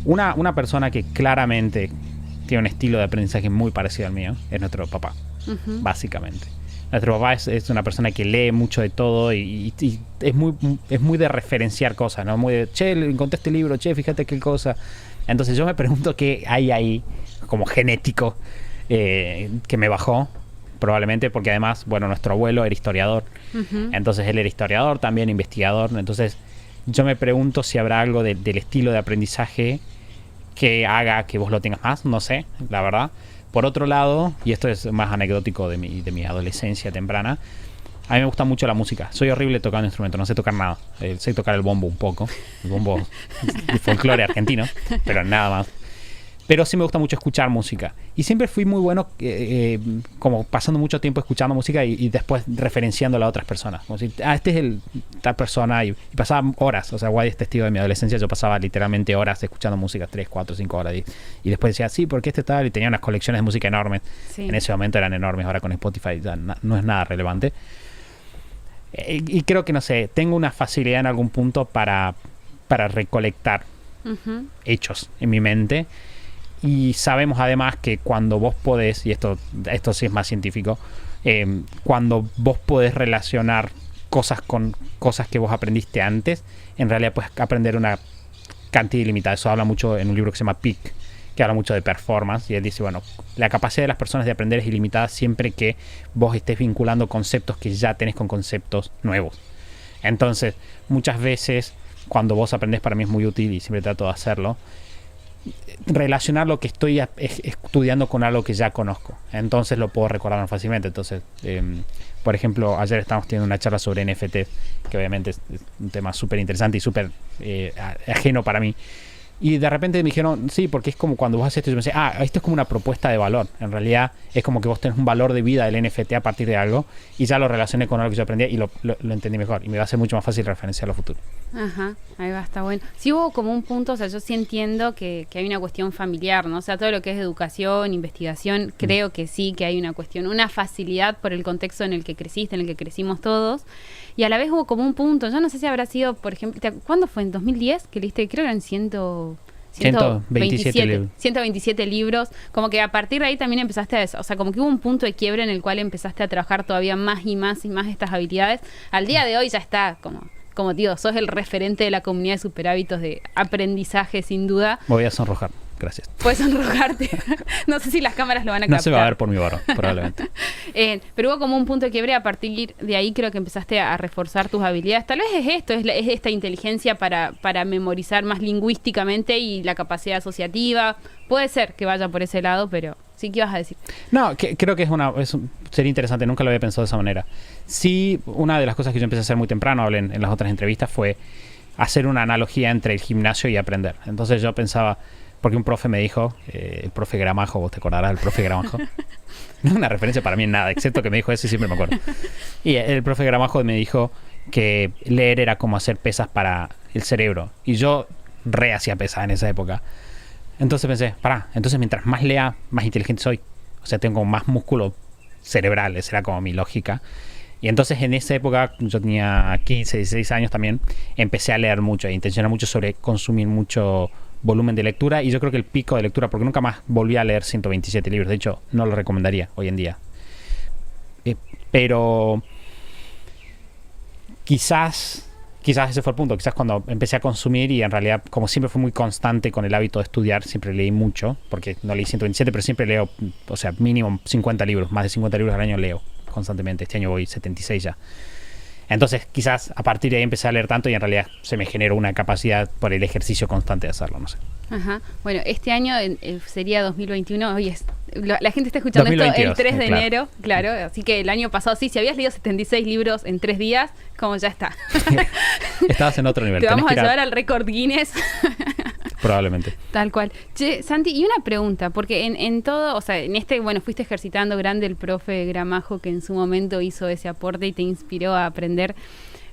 Una persona que claramente tiene un estilo de aprendizaje muy parecido al mío es nuestro papá, básicamente. Nuestro papá es una persona que lee mucho de todo y es muy de referenciar cosas, ¿no? Muy de, che, encontré este libro, che, fíjate qué cosa. Entonces yo me pregunto qué hay ahí como genético que me bajó, probablemente porque además, bueno, nuestro abuelo era historiador, entonces él era historiador, también investigador, entonces yo me pregunto si habrá algo del estilo de aprendizaje que haga que vos lo tengas más, no sé, la verdad. Por otro lado, y esto es más anecdótico de mi adolescencia temprana, a mí me gusta mucho la música. Soy horrible tocando instrumentos, no sé tocar nada. Sé tocar el bombo un poco, el bombo de folclore argentino, pero nada más. Pero sí me gusta mucho escuchar música. Y siempre fui muy bueno como pasando mucho tiempo escuchando música y después referenciándola a otras personas. Como si, este es tal persona. Y pasaba horas. O sea, Guay es testigo de mi adolescencia. Yo pasaba literalmente horas escuchando música, 3, 4, 5 horas. Y después decía, sí, porque este tal. Y tenía unas colecciones de música enormes. Sí. En ese momento eran enormes. Ahora con Spotify ya no es nada relevante. Y creo que, no sé, tengo una facilidad en algún punto para recolectar hechos en mi mente. Y sabemos además que cuando vos podés, y esto sí es más científico, cuando vos podés relacionar cosas con cosas que vos aprendiste antes, en realidad puedes aprender una cantidad ilimitada. Eso habla mucho en un libro que se llama Peak, que habla mucho de performance, y él dice, bueno, la capacidad de las personas de aprender es ilimitada siempre que vos estés vinculando conceptos que ya tenés con conceptos nuevos. Entonces, muchas veces, cuando vos aprendés, para mí es muy útil y siempre trato de hacerlo, relacionar lo que estoy estudiando con algo que ya conozco. Entonces lo puedo recordar más fácilmente. Entonces, por ejemplo, ayer estábamos teniendo una charla sobre NFT, que obviamente es un tema súper interesante y súper ajeno para mí. Y de repente me dijeron, sí, porque es como cuando vos haces esto, yo pensé, esto es como una propuesta de valor. En realidad es como que vos tenés un valor de vida del NFT a partir de algo, y ya lo relacioné con algo que yo aprendí y lo entendí mejor. Y me va a ser mucho más fácil referenciar a futuro. Ajá, ahí va, está bueno. Sí hubo como un punto, o sea, yo sí entiendo que hay una cuestión familiar, ¿no? O sea, todo lo que es educación, investigación, creo que sí, que hay una cuestión, una facilidad por el contexto en el que creciste, en el que crecimos todos. Y a la vez hubo como un punto, yo no sé si habrá sido, por ejemplo, ¿cuándo fue? ¿En 2010? Que leíste, creo que eran 127 libros. 127 libros. Como que a partir de ahí también empezaste o sea, como que hubo un punto de quiebre en el cual empezaste a trabajar todavía más y más y más estas habilidades. Al día de hoy ya está como digo, sos el referente de la comunidad de Superhábitos de aprendizaje, sin duda. Me voy a sonrojar, gracias. Puedes sonrojarte. No sé si las cámaras lo van a captar. No se va a ver por mi barro, probablemente. Pero hubo como un punto de quiebre, a partir de ahí creo que empezaste a reforzar tus habilidades. Tal vez es esto, es esta inteligencia para memorizar más lingüísticamente y la capacidad asociativa. Puede ser que vaya por ese lado, pero sí, ¿qué ibas a decir? No, creo que sería interesante, nunca lo había pensado de esa manera. Sí, una de las cosas que yo empecé a hacer muy temprano, hablé en las otras entrevistas, fue hacer una analogía entre el gimnasio y aprender. Entonces yo pensaba, porque un profe me dijo, el profe Gramajo, vos te acordarás del profe Gramajo. No es una referencia para mí en nada, excepto que me dijo eso y siempre me acuerdo. Y el profe Gramajo me dijo que leer era como hacer pesas para el cerebro. Y yo hacía pesas en esa época. Entonces pensé, entonces mientras más lea, más inteligente soy. O sea, tengo más músculo cerebral, esa era como mi lógica. Y entonces en esa época, yo tenía 15, 16 años también, empecé a leer mucho e intencionar mucho sobre consumir mucho volumen de lectura. Y yo creo que el pico de lectura, porque nunca más volví a leer 127 libros, de hecho no lo recomendaría hoy en día. Pero quizás ese fue el punto, quizás cuando empecé a consumir, y en realidad como siempre fui muy constante con el hábito de estudiar, siempre leí mucho, porque no leí 127, pero siempre leo, o sea, mínimo 50 libros, más de 50 libros al año leo constantemente. Este año voy 76 ya. Entonces quizás a partir de ahí empecé a leer tanto y en realidad se me generó una capacidad por el ejercicio constante de hacerlo, no sé. Ajá. Bueno, este año sería 2021, hoy la gente está escuchando 2022, esto el 3 de claro. enero, claro, así que el año pasado sí, si habías leído 76 libros en 3 días, como ya está. Estabas en otro nivel. Te vamos a llevar al récord Guinness. Probablemente. Tal cual. Che, Santi, y una pregunta, porque en todo, o sea, fuiste ejercitando grande el profe Gramajo que en su momento hizo ese aporte y te inspiró a aprender.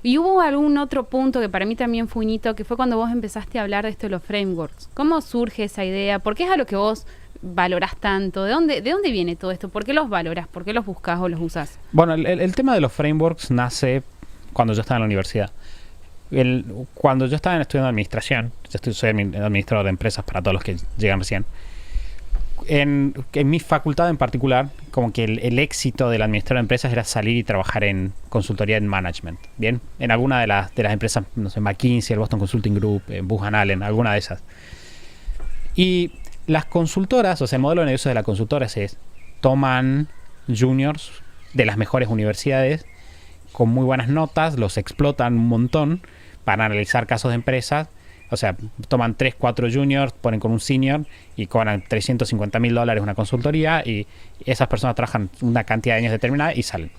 Y hubo algún otro punto que para mí también fue un hito, que fue cuando vos empezaste a hablar de esto de los frameworks. ¿Cómo surge esa idea? ¿Por qué es a lo que vos valorás tanto? ¿De dónde viene todo esto? ¿Por qué los valorás? ¿Por qué los buscás o los usás? Bueno, el tema de los frameworks nace cuando yo estaba en la universidad. Cuando yo estaba estudiando administración, soy administrador de empresas para todos los que llegan recién. En mi facultad en particular, como que el éxito del administrador de empresas era salir y trabajar en consultoría en management, ¿bien? En alguna de las empresas, no sé, McKinsey, el Boston Consulting Group, Booz Allen, alguna de esas. Y las consultoras, o sea, el modelo de negocio de las consultoras es, toman juniors de las mejores universidades con muy buenas notas, los explotan un montón para analizar casos de empresas. O sea, toman 3, 4 juniors, ponen con un senior y cobran $350,000 una consultoría, y esas personas trabajan una cantidad de años determinada y salen.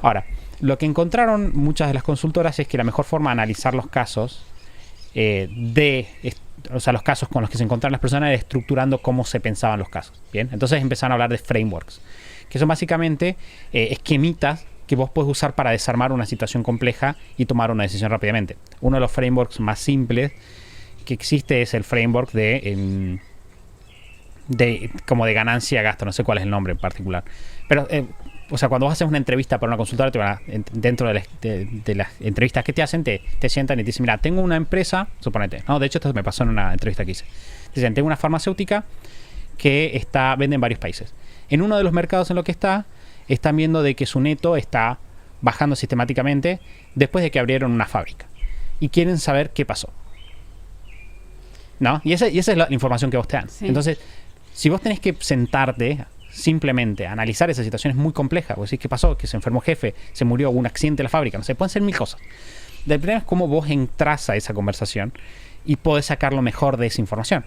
Ahora, lo que encontraron muchas de las consultoras es que la mejor forma de analizar los casos, los casos con los que se encontraron las personas, era estructurando cómo se pensaban los casos. Bien, entonces empezaron a hablar de frameworks, que son básicamente esquemitas que vos podés usar para desarmar una situación compleja y tomar una decisión rápidamente. Uno de los frameworks más simples que existe es el framework como de ganancia-gasto, no sé cuál es el nombre en particular. Pero, o sea, cuando vos haces una entrevista para una consultora, dentro de las entrevistas que te hacen, te sientan y te dicen, mira, tengo una empresa, suponete, no, de hecho esto me pasó en una entrevista que hice. Te dicen, tengo una farmacéutica que vende en varios países. En uno de los mercados en lo que están viendo de que su neto está bajando sistemáticamente después de que abrieron una fábrica. Y quieren saber qué pasó, ¿no? Y esa es la información que vos te dan. Sí. Entonces, si vos tenés que sentarte simplemente a analizar esa situación, es muy compleja. Vos decís, ¿qué pasó? Que se enfermó jefe, se murió, hubo un accidente en la fábrica, no sé, pueden ser mil cosas. El problema es cómo vos entras a esa conversación y podés sacar lo mejor de esa información.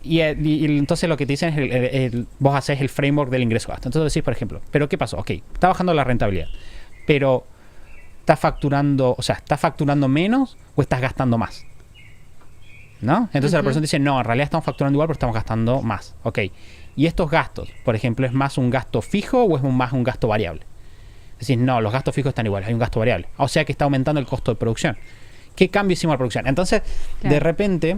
Y entonces lo que te dicen es, vos haces el framework del ingreso-gasto. Entonces decís, por ejemplo, ¿pero qué pasó? Ok, está bajando la rentabilidad, pero ¿estás facturando menos o estás gastando más? ¿no? Entonces la persona dice, no, en realidad estamos facturando igual, pero estamos gastando más. Ok. ¿Y estos gastos, por ejemplo, es más un gasto fijo o es más un gasto variable? Es decir, no, los gastos fijos están iguales, hay un gasto variable. O sea que está aumentando el costo de producción. ¿Qué cambio hicimos a la producción? Entonces, de repente,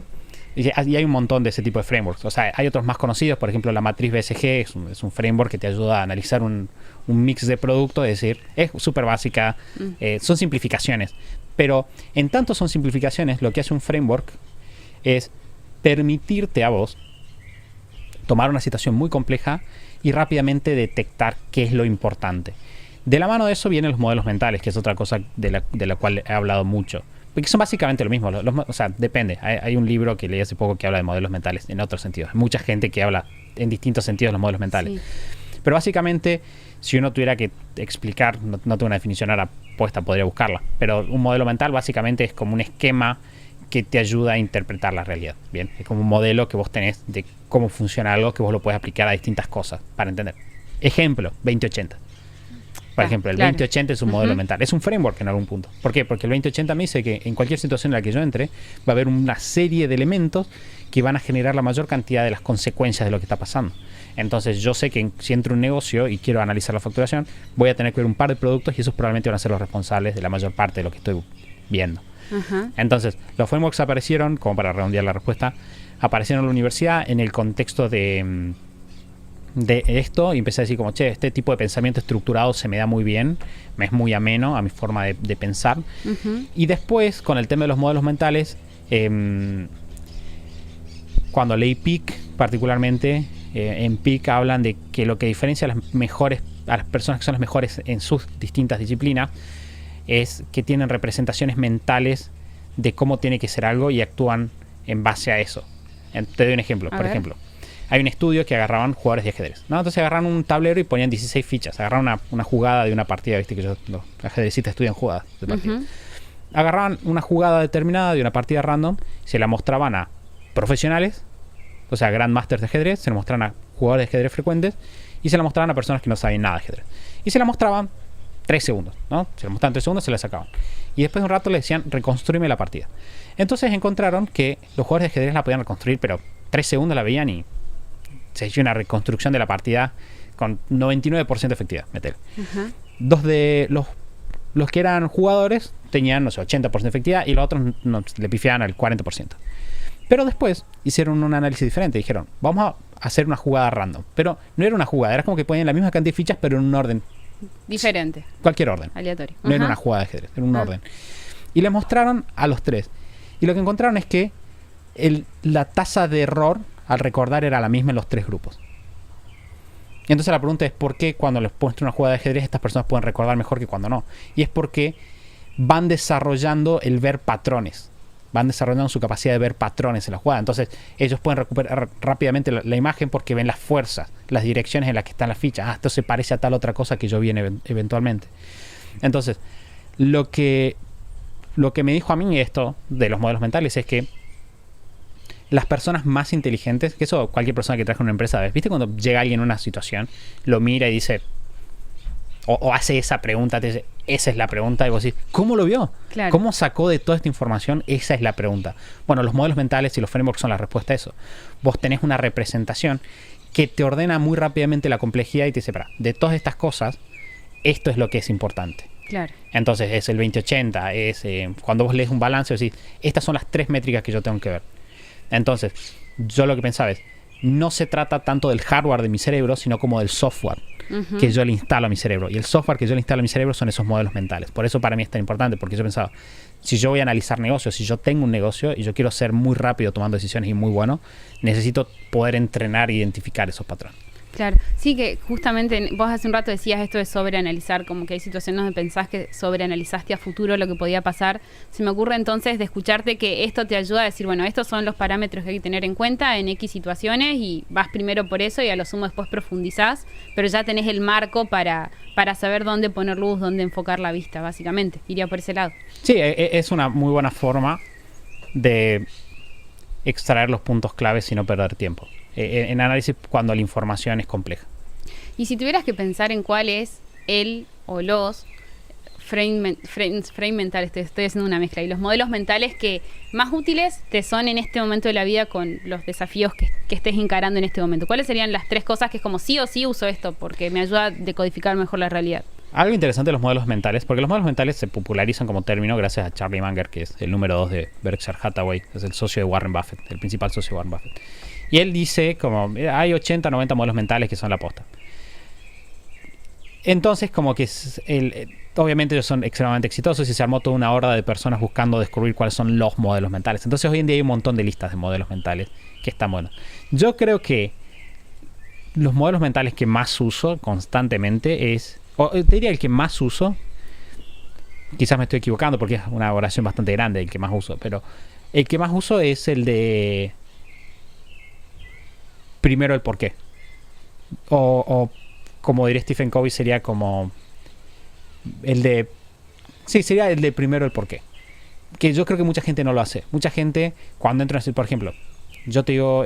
y hay un montón de ese tipo de frameworks. O sea, hay otros más conocidos, por ejemplo, la matriz BSG es un framework que te ayuda a analizar un mix de productos, es decir, es súper básica, son simplificaciones. Pero en tanto son simplificaciones, lo que hace un framework es permitirte a vos tomar una situación muy compleja y rápidamente detectar qué es lo importante. De la mano de eso vienen los modelos mentales, que es otra cosa de la cual he hablado mucho. Porque son básicamente lo mismo. O sea, depende. Hay un libro que leí hace poco que habla de modelos mentales en otros sentidos. Hay mucha gente que habla en distintos sentidos de los modelos mentales. Sí. Pero básicamente, si uno tuviera que explicar, no tengo una definición ahora puesta, podría buscarla. Pero un modelo mental básicamente es como un esquema que te ayuda a interpretar la realidad. Bien, es como un modelo que vos tenés de cómo funciona algo, que vos lo puedes aplicar a distintas cosas para entender. Ejemplo, 2080. Por ejemplo, el 2080 es un modelo mental. Es un framework en algún punto. ¿Por qué? Porque el 2080 me dice que en cualquier situación en la que yo entre, va a haber una serie de elementos que van a generar la mayor cantidad de las consecuencias de lo que está pasando. Entonces, yo sé que si entro en un negocio y quiero analizar la facturación, voy a tener que ver un par de productos y esos probablemente van a ser los responsables de la mayor parte de lo que estoy viendo. Entonces, los frameworks aparecieron, como para redondear la respuesta, aparecieron en la universidad en el contexto de esto y empecé a decir como, che, este tipo de pensamiento estructurado se me da muy bien, me es muy ameno a mi forma de pensar. Y después, con el tema de los modelos mentales, cuando leí PIC particularmente, en PIC hablan de que lo que diferencia a las personas que son las mejores en sus distintas disciplinas es que tienen representaciones mentales de cómo tiene que ser algo y actúan en base a eso. Te doy un ejemplo, por ejemplo. Hay un estudio que agarraban jugadores de ajedrez, ¿no? Entonces agarraban un tablero y ponían 16 fichas. Agarraban una jugada de una partida, viste que los ajedrecistas estudian jugadas de partida. Agarraban una jugada determinada de una partida random, se la mostraban a profesionales, o sea, grandmasters de ajedrez, se la mostraban a jugadores de ajedrez frecuentes y se la mostraban a personas que no sabían nada de ajedrez. Y se la mostraban 3 segundos, ¿no? Se la mostraban 3 segundos, se la sacaban. Y después de un rato le decían, reconstruime la partida. Entonces encontraron que los jugadores de ajedrez la podían reconstruir, pero 3 segundos la veían y se hizo una reconstrucción de la partida con 99% de efectividad. Dos de los que eran jugadores tenían, no sé, 80% de efectividad y los otros le pifiaban al 40%. Pero después hicieron un análisis diferente. Dijeron, vamos a hacer una jugada random. Pero no era una jugada, era como que ponían la misma cantidad de fichas, pero en un orden diferente. Cualquier orden. Aleatorio. No era una jugada de ajedrez, era un orden. Y les mostraron a los 3. Y lo que encontraron es que la tasa de error al recordar era la misma en los 3 grupos. Y entonces la pregunta es ¿por qué cuando les muestro una jugada de ajedrez estas personas pueden recordar mejor que cuando no? Y es porque van desarrollando el ver patrones. Van desarrollando su capacidad de ver patrones en la jugada. Entonces ellos pueden recuperar rápidamente la imagen porque ven las fuerzas, las direcciones en las que están las fichas. Esto se parece a tal otra cosa que yo vi eventualmente. Entonces, lo que me dijo a mí esto de los modelos mentales es que las personas más inteligentes, que eso cualquier persona que trabaja en una empresa, ¿viste? Cuando llega alguien en una situación, lo mira y dice, o hace esa pregunta, te dice, esa es la pregunta, y vos decís, ¿cómo lo vio? Claro. ¿Cómo sacó de toda esta información? Esa es la pregunta. Bueno, los modelos mentales y los frameworks son la respuesta a eso. Vos tenés una representación que te ordena muy rápidamente la complejidad y te dice, de todas estas cosas, esto es lo que es importante. Claro. Entonces es el 2080, es cuando vos lees un balance, decís, estas son las 3 métricas que yo tengo que ver. Entonces, yo lo que pensaba es, no se trata tanto del hardware de mi cerebro, sino como del software que yo le instalo a mi cerebro. Y el software que yo le instalo a mi cerebro son esos modelos mentales. Por eso para mí es tan importante, porque yo pensaba, si yo voy a analizar negocios, si yo tengo un negocio y yo quiero ser muy rápido tomando decisiones y muy bueno, necesito poder entrenar e identificar esos patrones. Claro, sí, que justamente vos hace un rato decías esto de sobreanalizar, como que hay situaciones donde pensás que sobreanalizaste a futuro lo que podía pasar. Se me ocurre entonces de escucharte que esto te ayuda a decir, bueno, estos son los parámetros que hay que tener en cuenta en X situaciones y vas primero por eso y a lo sumo después profundizás, pero ya tenés el marco para saber dónde poner luz, dónde enfocar la vista, básicamente. Iría por ese lado. Sí, es una muy buena forma de extraer los puntos claves y no perder tiempo. En análisis cuando la información es compleja. Y si tuvieras que pensar en cuál es el o los frame mental, estoy haciendo una mezcla, y los modelos mentales que más útiles te son en este momento de la vida con los desafíos que estés encarando en este momento. ¿Cuáles serían las 3 cosas que es como sí o sí uso esto porque me ayuda a decodificar mejor la realidad? Algo interesante de los modelos mentales, porque los modelos mentales se popularizan como término gracias a Charlie Munger, que es el número 2 de Berkshire Hathaway, es el socio de Warren Buffett, el principal socio de Warren Buffett. Y él dice como hay 80, 90 modelos mentales que son la posta. Entonces como que obviamente ellos son extremadamente exitosos y se armó toda una horda de personas buscando descubrir cuáles son los modelos mentales. Entonces hoy en día hay un montón de listas de modelos mentales que están buenos. Yo creo que los modelos mentales que más uso constantemente o te diría el que más uso, quizás me estoy equivocando porque es una oración bastante grande el que más uso, pero el que más uso es el de primero el por qué. O como diría Stephen Covey, sería como el de... Sí, sería el de primero el por qué. Que yo creo que mucha gente no lo hace. Mucha gente, cuando entra a decir, por ejemplo, yo te digo,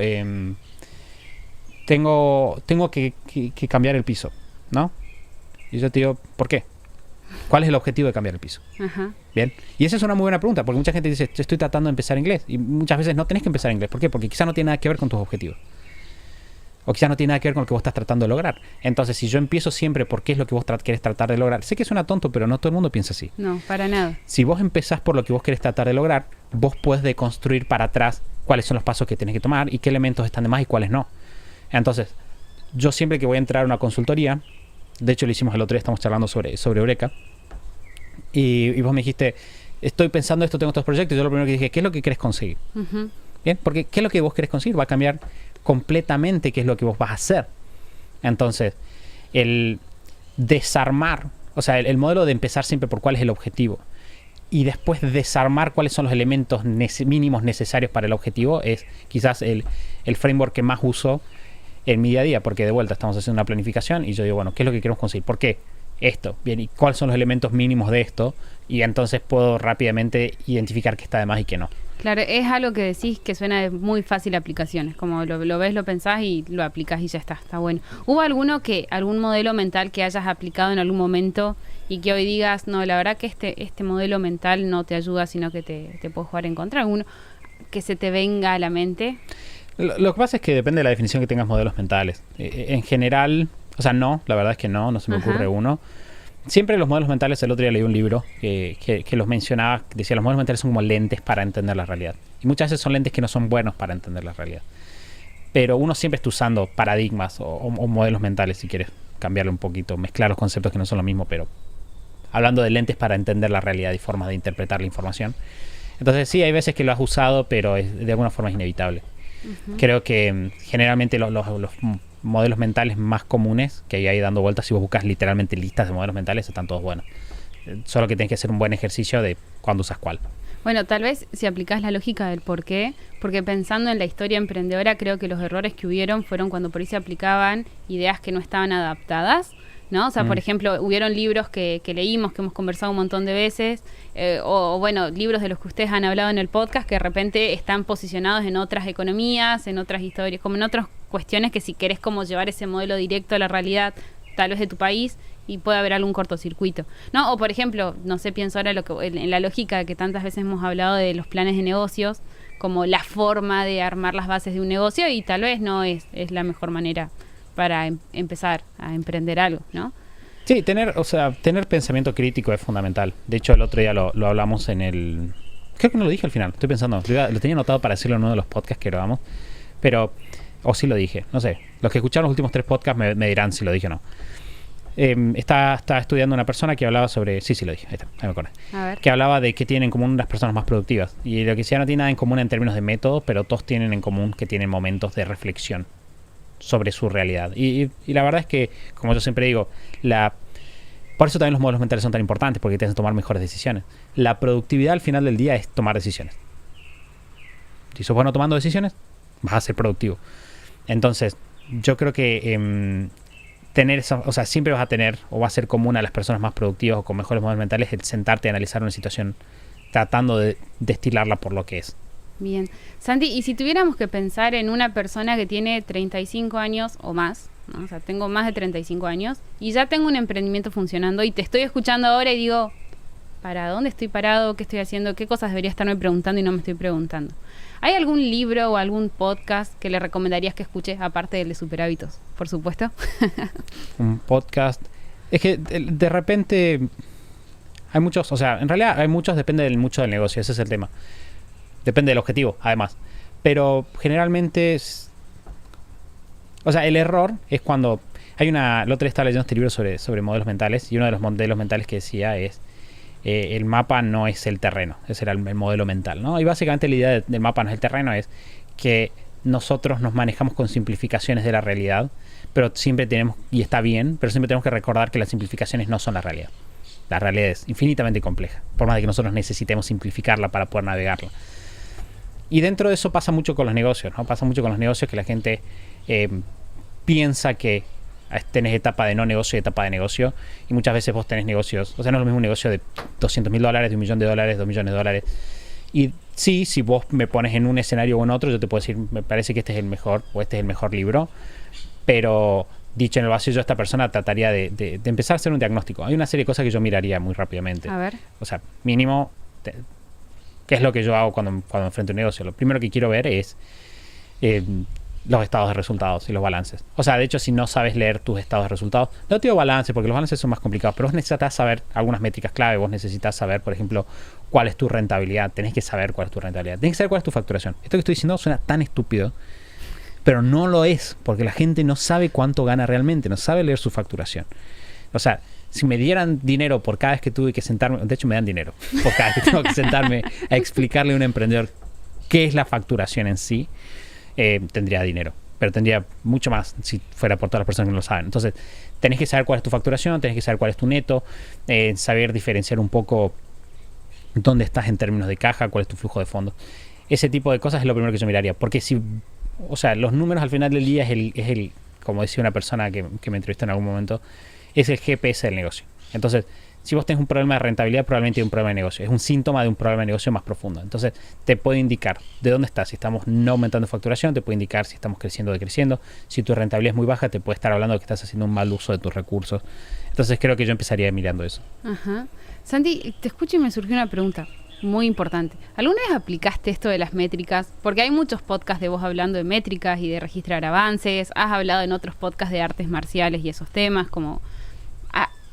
tengo que cambiar el piso, ¿no? Y yo te digo, ¿por qué? ¿Cuál es el objetivo de cambiar el piso? Ajá. Bien. Y esa es una muy buena pregunta, porque mucha gente dice, estoy tratando de empezar inglés. Y muchas veces no tenés que empezar inglés. ¿Por qué? Porque quizás no tiene nada que ver con tus objetivos. O quizás no tiene nada que ver con lo que vos estás tratando de lograr. Entonces, si yo empiezo siempre por qué es lo que vos querés tratar de lograr, sé que suena tonto, pero no todo el mundo piensa así. No, para nada. Si vos empezás por lo que vos querés tratar de lograr, vos podés deconstruir para atrás cuáles son los pasos que tenés que tomar y qué elementos están de más y cuáles no. Entonces, yo siempre que voy a entrar a una consultoría, de hecho lo hicimos el otro día, estamos charlando sobre Eureka, y vos me dijiste, estoy pensando esto, tengo estos proyectos, y yo lo primero que dije, ¿qué es lo que querés conseguir? Uh-huh. Bien, porque ¿qué es lo que vos querés conseguir? Va a cambiar completamente qué es lo que vos vas a hacer. Entonces, el desarmar, o sea, el modelo de empezar siempre por cuál es el objetivo y después desarmar cuáles son los elementos mínimos necesarios para el objetivo es quizás el framework que más uso en mi día a día, porque de vuelta estamos haciendo una planificación y yo digo, bueno, ¿qué es lo que queremos conseguir? ¿Por qué? Esto. Bien, ¿y cuáles son los elementos mínimos de esto? Y entonces puedo rápidamente identificar qué está de más y qué no. Claro, es algo que decís que suena de muy fácil aplicación. Es como lo ves, lo pensás y lo aplicás y ya está bueno. ¿Hubo algún modelo mental que hayas aplicado en algún momento y que hoy digas, no, la verdad que este modelo mental no te ayuda, sino que te puede jugar en contra? ¿Alguno que se te venga a la mente? Lo que pasa es que depende de la definición que tengas modelos mentales. En general, o sea, no, la verdad es que no se me ocurre uno. Siempre los modelos mentales, el otro día leí un libro que los mencionaba, decía los modelos mentales son como lentes para entender la realidad. Y muchas veces son lentes que no son buenos para entender la realidad. Pero uno siempre está usando paradigmas o modelos mentales, si quieres cambiarle un poquito, mezclar los conceptos que no son lo mismo, pero hablando de lentes para entender la realidad y formas de interpretar la información. Entonces sí, hay veces que lo has usado, pero de alguna forma es inevitable. Uh-huh. Creo que generalmente los modelos mentales más comunes que hay ahí dando vueltas, si vos buscas literalmente listas de modelos mentales, están todos buenos. Solo que tenés que hacer un buen ejercicio de cuándo usas cuál. Bueno, tal vez si aplicás la lógica del por qué, porque pensando en la historia emprendedora, creo que los errores que hubieron fueron cuando por ahí se aplicaban ideas que no estaban adaptadas, ¿no? O sea, por ejemplo, hubieron libros que leímos, que hemos conversado un montón de veces, o bueno, libros de los que ustedes han hablado en el podcast, que de repente están posicionados en otras economías, en otras historias, como en otras cuestiones que si querés como llevar ese modelo directo a la realidad, tal vez de tu país, y puede haber algún cortocircuito, ¿no? O por ejemplo, no sé, pienso ahora en la lógica que tantas veces hemos hablado de los planes de negocios, como la forma de armar las bases de un negocio, y tal vez no es la mejor manera para empezar a emprender algo, ¿no? Sí, tener pensamiento crítico es fundamental. De hecho, el otro día lo hablamos en el... Creo que no lo dije al final, estoy pensando. Lo tenía anotado para decirlo en uno de los podcasts que grabamos, pero... O sí lo dije, no sé. Los que escucharon los últimos 3 podcasts me dirán si lo dije o no. Estaba estudiando una persona que hablaba sobre... Sí, lo dije, ahí me acordé. A ver. Que hablaba de qué tienen en común las personas más productivas. Y lo que decía no tiene nada en común en términos de método, pero todos tienen en común que tienen momentos de reflexión sobre su realidad. Y la verdad es que, como yo siempre digo, por eso también los modelos mentales son tan importantes, porque te hacen tomar mejores decisiones. La productividad al final del día es tomar decisiones. Si sos bueno tomando decisiones, vas a ser productivo. Entonces, yo creo que tener eso, o sea, siempre vas a tener, o va a ser común a las personas más productivas o con mejores modelos mentales, el sentarte a analizar una situación tratando de destilarla por lo que es. Bien. Santi, y si tuviéramos que pensar en una persona que tiene 35 años o más, ¿no? O sea, tengo más de 35 años y ya tengo un emprendimiento funcionando y te estoy escuchando ahora y digo, ¿Para dónde estoy parado? ¿Qué estoy haciendo? ¿Qué cosas debería estarme preguntando y no me estoy preguntando? ¿Hay algún libro o algún podcast que le recomendarías que escuche, aparte del de Superhábitos, por supuesto? Un podcast. Es que de repente hay muchos, o sea, en realidad hay muchos, depende mucho del negocio, ese es el tema. Depende del objetivo, además. Pero generalmente o sea, el error es cuando el otro día estaba leyendo este libro sobre modelos mentales, y uno de los modelos mentales que decía es el mapa no es el terreno, ese era el modelo mental, ¿no? Y básicamente la idea del mapa no es el terreno, es que nosotros nos manejamos con simplificaciones de la realidad, pero siempre tenemos, y está bien, pero siempre tenemos que recordar que las simplificaciones no son la realidad. La realidad es infinitamente compleja, por más de que nosotros necesitemos simplificarla para poder navegarla. Y dentro de eso pasa mucho con los negocios, ¿no? Pasa mucho con los negocios que la gente piensa que tenés etapa de no negocio y etapa de negocio, y muchas veces vos tenés negocios, o sea, no es lo mismo un negocio de $200,000, de $1 millón, $2 millones. Y sí, si vos me pones en un escenario o en otro, yo te puedo decir, me parece que este es el mejor, o este es el mejor libro, pero dicho en el vacío, yo esta persona trataría de empezar a hacer un diagnóstico. Hay una serie de cosas que yo miraría muy rápidamente. A ver. O sea, mínimo, ¿qué es lo que yo hago cuando enfrento un negocio? Lo primero que quiero ver es los estados de resultados y los balances. O sea, de hecho, si no sabes leer tus estados de resultados, no te digo balance porque los balances son más complicados, pero vos necesitas saber algunas métricas clave. Vos necesitas saber, por ejemplo, cuál es tu rentabilidad. Tenés que saber cuál es tu rentabilidad. Tenés que saber cuál es tu facturación. Esto que estoy diciendo suena tan estúpido, pero no lo es, porque la gente no sabe cuánto gana realmente, no sabe leer su facturación. O sea, si me dieran dinero por cada vez que tuve que sentarme, de hecho me dan dinero por cada vez que tengo que sentarme a explicarle a un emprendedor qué es la facturación en sí, tendría dinero, pero tendría mucho más si fuera por todas las personas que no lo saben. Entonces, tenés que saber cuál es tu facturación, tenés que saber cuál es tu neto, saber diferenciar un poco dónde estás en términos de caja, cuál es tu flujo de fondos. Ese tipo de cosas es lo primero que yo miraría, porque o sea, los números al final del día es el como decía una persona que me entrevistó en algún momento, es el GPS del negocio. Entonces, si vos tenés un problema de rentabilidad, probablemente hay un problema de negocio. Es un síntoma de un problema de negocio más profundo. Entonces, te puede indicar de dónde estás. Si estamos no aumentando facturación, te puede indicar si estamos creciendo o decreciendo. Si tu rentabilidad es muy baja, te puede estar hablando de que estás haciendo un mal uso de tus recursos. Entonces, creo que yo empezaría mirando eso. Ajá. Santi, te escucho y me surgió una pregunta muy importante. ¿Alguna vez aplicaste esto de las métricas? Porque hay muchos podcasts de vos hablando de métricas y de registrar avances. Has hablado en otros podcasts de artes marciales y esos temas, como...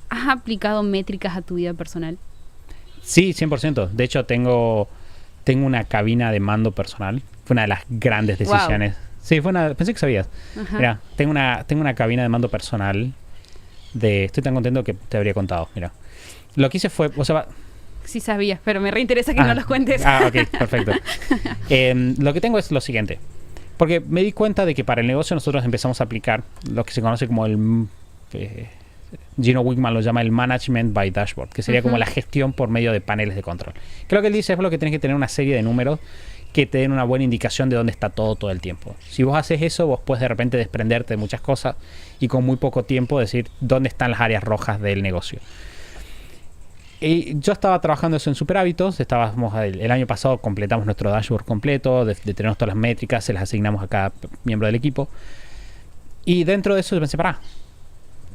¿Has aplicado métricas a tu vida personal? Sí, 100%. De hecho, tengo una cabina de mando personal. Fue una de las grandes decisiones. Wow. Sí, pensé que sabías. Ajá. Mira, tengo una cabina de mando personal estoy tan contento que te habría contado. Mira, lo que hice fue... Sí sabías, pero me reinteresa que no los cuentes. Ok, perfecto. Lo que tengo es lo siguiente. Porque me di cuenta de que para el negocio nosotros empezamos a aplicar lo que se conoce como el... Gino Wickman lo llama el Management by Dashboard, que sería como la gestión por medio de paneles de control. Creo que él dice es lo que tienes que tener una serie de números que te den una buena indicación de dónde está todo el tiempo. Si vos haces eso, vos puedes de repente desprenderte de muchas cosas y con muy poco tiempo decir dónde están las áreas rojas del negocio. Y yo estaba trabajando eso en Superhábitos. El año pasado completamos nuestro dashboard completo, de tener todas las métricas, se las asignamos a cada miembro del equipo. Y dentro de eso yo pensé,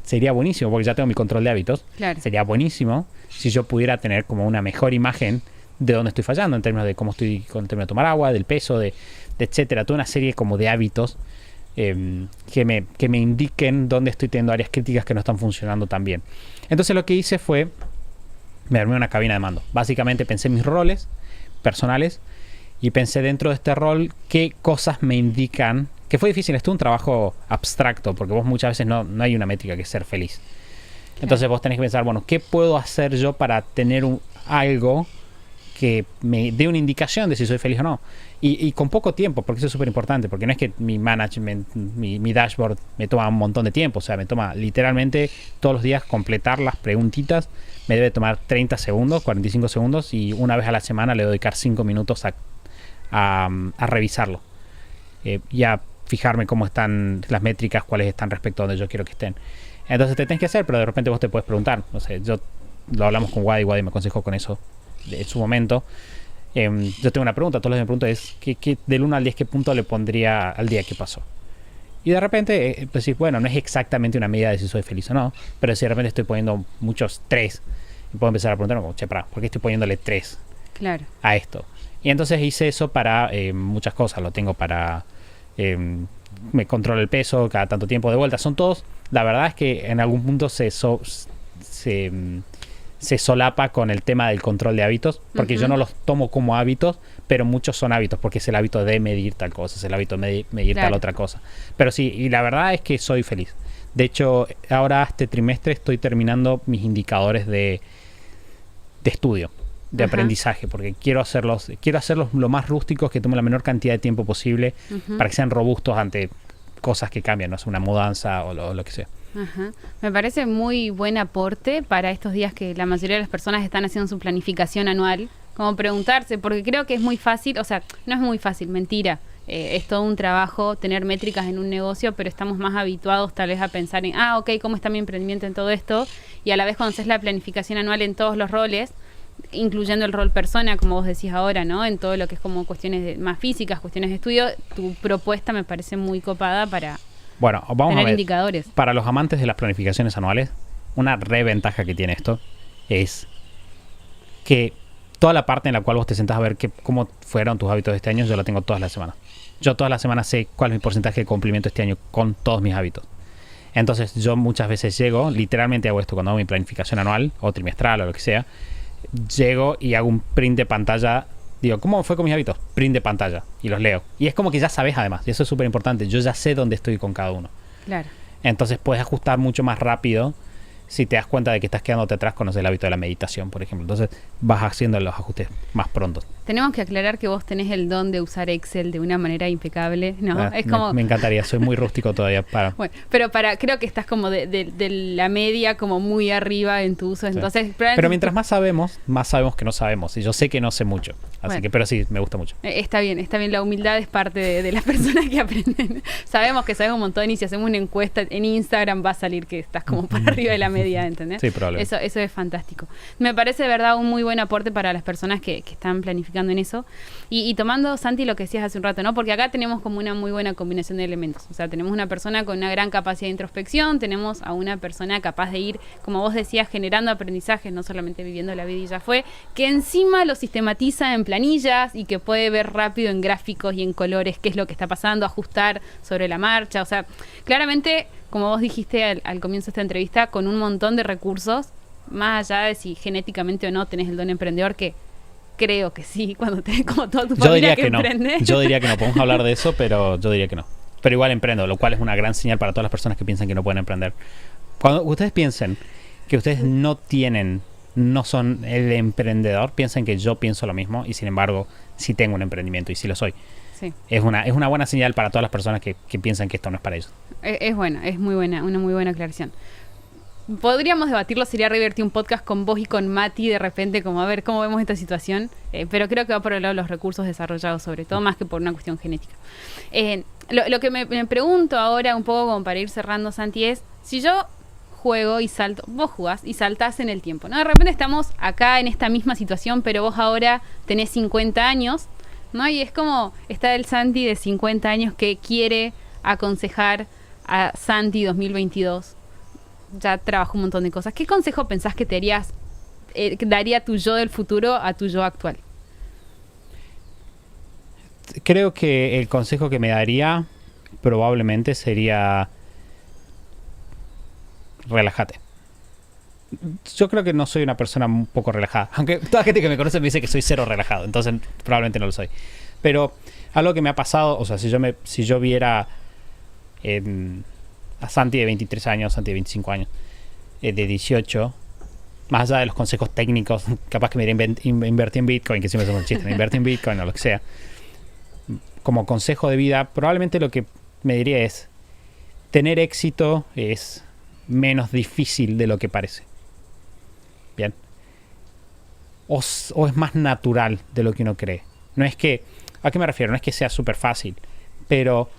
sería buenísimo, porque ya tengo mi control de hábitos. Claro. Sería buenísimo si yo pudiera tener como una mejor imagen de dónde estoy fallando, en términos de cómo estoy, en términos de tomar agua, del peso, de etcétera. Toda una serie como de hábitos que me indiquen dónde estoy teniendo áreas críticas que no están funcionando tan bien. Entonces lo que hice fue, me armé una cabina de mando. Básicamente pensé en mis roles personales y pensé dentro de este rol qué cosas me indican. Que fue difícil, esto es un trabajo abstracto, porque vos muchas veces no hay una métrica que es ser feliz. Entonces vos tenés que pensar, bueno, ¿qué puedo hacer yo para tener algo que me dé una indicación de si soy feliz o no? Y con poco tiempo, porque eso es súper importante, porque no es que mi management, mi dashboard me toma un montón de tiempo, o sea, me toma literalmente todos los días completar las preguntitas, me debe tomar 30 segundos, 45 segundos, y una vez a la semana le dedicar 5 minutos a revisarlo. Y a fijarme cómo están las métricas, cuáles están respecto a donde yo quiero que estén. Entonces te tenés que hacer, pero de repente vos te puedes preguntar. No sé, yo lo hablamos con Wadi me aconsejó con eso en su momento. Yo tengo una pregunta, todos los días me pregunto es ¿qué, del 1 al 10 qué punto le pondría al día que pasó? Y de repente, pues sí, bueno, no es exactamente una medida de si soy feliz o no, pero si de repente estoy poniendo muchos 3, Y puedo empezar a preguntarme, como, che, pará, ¿por qué estoy poniéndole 3 Claro. a esto? Y entonces hice eso para muchas cosas. Lo tengo para... me controlo el peso cada tanto tiempo de vuelta. Son todos... La verdad es que en algún punto se solapa con el tema del control de hábitos, porque yo no los tomo como hábitos, pero muchos son hábitos, porque es el hábito de medir tal cosa, es el hábito de medir tal otra cosa. Pero sí, y la verdad es que soy feliz. De hecho, ahora este trimestre estoy terminando mis indicadores de estudio, de aprendizaje, porque quiero hacerlos lo más rústicos, que tomen la menor cantidad de tiempo posible, para que sean robustos ante cosas que cambian, no es una mudanza o lo que sea. Ajá. Me parece muy buen aporte para estos días que la mayoría de las personas están haciendo su planificación anual, como preguntarse, porque creo que es muy fácil, o sea, no es muy fácil, mentira, es todo un trabajo tener métricas en un negocio, pero estamos más habituados tal vez a pensar en, ok, ¿cómo está mi emprendimiento en todo esto? Y a la vez cuando haces la planificación anual en todos los roles, incluyendo el rol persona, como vos decís ahora, ¿no? En todo lo que es como cuestiones más físicas, cuestiones de estudio, tu propuesta me parece muy copada para... Bueno, vamos a ver. Indicadores. Para los amantes de las planificaciones anuales, una reventaja que tiene esto es que toda la parte en la cual vos te sentás a ver cómo fueron tus hábitos de este año, yo la tengo todas las semanas. Yo todas las semanas sé cuál es mi porcentaje de cumplimiento este año con todos mis hábitos. Entonces yo muchas veces llego, literalmente hago esto cuando hago mi planificación anual o trimestral o lo que sea, llego y hago un print de pantalla. Digo, ¿cómo fue con mis hábitos? Print de pantalla. Y los leo. Y es como que ya sabes además. Y eso es súper importante. Yo ya sé dónde estoy con cada uno. Claro. Entonces puedes ajustar mucho más rápido si te das cuenta de que estás quedándote atrás con el hábito de la meditación, por ejemplo. Entonces vas haciendo los ajustes más pronto. Tenemos que aclarar que vos tenés el don de usar Excel de una manera impecable, ¿no? Es como... me encantaría. Soy muy rústico todavía para... Bueno, pero creo que estás como de la media, como muy arriba en tu uso. Sí. Entonces, pero mientras más sabemos que no sabemos. Y yo sé que no sé mucho. Así bueno, que, pero sí, me gusta mucho. Está bien. La humildad es parte de las personas que aprenden. Sabemos que sabes un montón y si hacemos una encuesta en Instagram va a salir que estás como para arriba de la media, ¿entendés? Sí, probablemente. Eso es fantástico. Me parece de verdad un muy buen aporte para las personas que están planificando en eso. Y tomando, Santi, lo que decías hace un rato, ¿no? Porque acá tenemos como una muy buena combinación de elementos. O sea, tenemos una persona con una gran capacidad de introspección, tenemos a una persona capaz de ir, como vos decías, generando aprendizajes, no solamente viviendo la vida y ya fue, que encima lo sistematiza en planillas y que puede ver rápido en gráficos y en colores qué es lo que está pasando, ajustar sobre la marcha. O sea, claramente, como vos dijiste al comienzo de esta entrevista, con un montón de recursos, más allá de si genéticamente o no tenés el don emprendedor, que creo que sí, cuando tenés como toda tu familia que emprende. Yo diría que no, podemos hablar de eso, pero yo diría que no. Pero igual emprendo, lo cual es una gran señal para todas las personas que piensan que no pueden emprender. Cuando ustedes piensen que ustedes no son el emprendedor, piensen que yo pienso lo mismo y sin embargo sí tengo un emprendimiento y sí lo soy. Sí. Es una buena señal para todas las personas que piensan que esto no es para ellos. Es buena, es muy buena, una muy buena aclaración. Podríamos debatirlo, sería divertir un podcast con vos y con Mati de repente, como a ver cómo vemos esta situación, pero creo que va por el lado de los recursos desarrollados, sobre todo, más que por una cuestión genética. Lo que me pregunto ahora, un poco como para ir cerrando, Santi, es si yo juego y salto, vos jugás y saltás en el tiempo, ¿no? De repente estamos acá en esta misma situación, pero vos ahora tenés 50 años, ¿no? Y es como está el Santi de 50 años que quiere aconsejar a Santi 2022. Ya trabajó un montón de cosas. ¿Qué consejo pensás que daría tu yo del futuro a tu yo actual? Creo que el consejo que me daría probablemente sería relájate. Yo creo que no soy una persona un poco relajada. Aunque toda la gente que me conoce me dice que soy cero relajado. Entonces probablemente no lo soy. Pero algo que me ha pasado, o sea, si yo viera a Santi de 23 años, Santi de 25 años, de 18, más allá de los consejos técnicos, capaz que me diría invertir en Bitcoin, que siempre es un chiste, invertir en Bitcoin o lo que sea, como consejo de vida, probablemente lo que me diría es, tener éxito es menos difícil de lo que parece. Bien. O es más natural de lo que uno cree. No es que, ¿a qué me refiero? No es que sea súper fácil, pero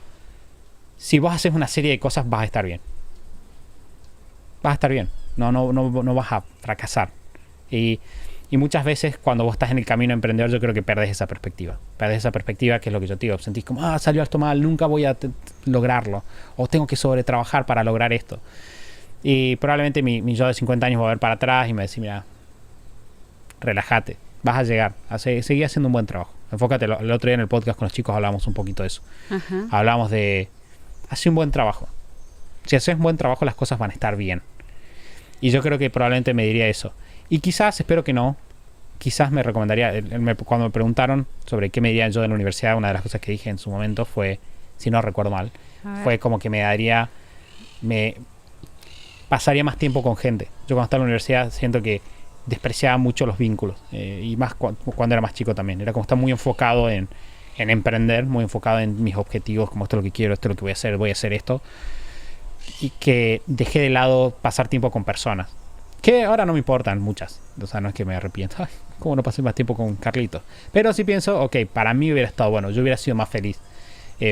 si vos haces una serie de cosas vas a estar bien. Vas a estar bien. No vas a fracasar. Y muchas veces cuando vos estás en el camino emprendedor, yo creo que perdés esa perspectiva. Perdés esa perspectiva, que es lo que yo te digo. Sentís como, salió esto mal, nunca voy a lograrlo. O tengo que sobretrabajar para lograr esto. Y probablemente mi yo de 50 años va a ver para atrás y me va a decir, mira, relájate, vas a llegar, seguí haciendo un buen trabajo. Enfócate, el otro día en el podcast con los chicos hablábamos un poquito de eso. Ajá. Hablamos de, hace un buen trabajo. Si haces un buen trabajo, las cosas van a estar bien. Y yo creo que probablemente me diría eso. Y quizás, espero que no, quizás me recomendaría, cuando me preguntaron sobre qué me dirían yo de la universidad, una de las cosas que dije en su momento fue, si no recuerdo mal, fue como que me pasaría más tiempo con gente. Yo cuando estaba en la universidad siento que despreciaba mucho los vínculos, y más cuando era más chico también. Era como estar muy enfocado en emprender, muy enfocado en mis objetivos, como esto es lo que quiero, esto es lo que voy a hacer esto. Y que dejé de lado pasar tiempo con personas. Que ahora no me importan muchas. O sea, no es que me arrepiento. Ay, ¿cómo no pasé más tiempo con Carlitos? Pero sí pienso, ok, para mí hubiera estado bueno. Yo hubiera sido más feliz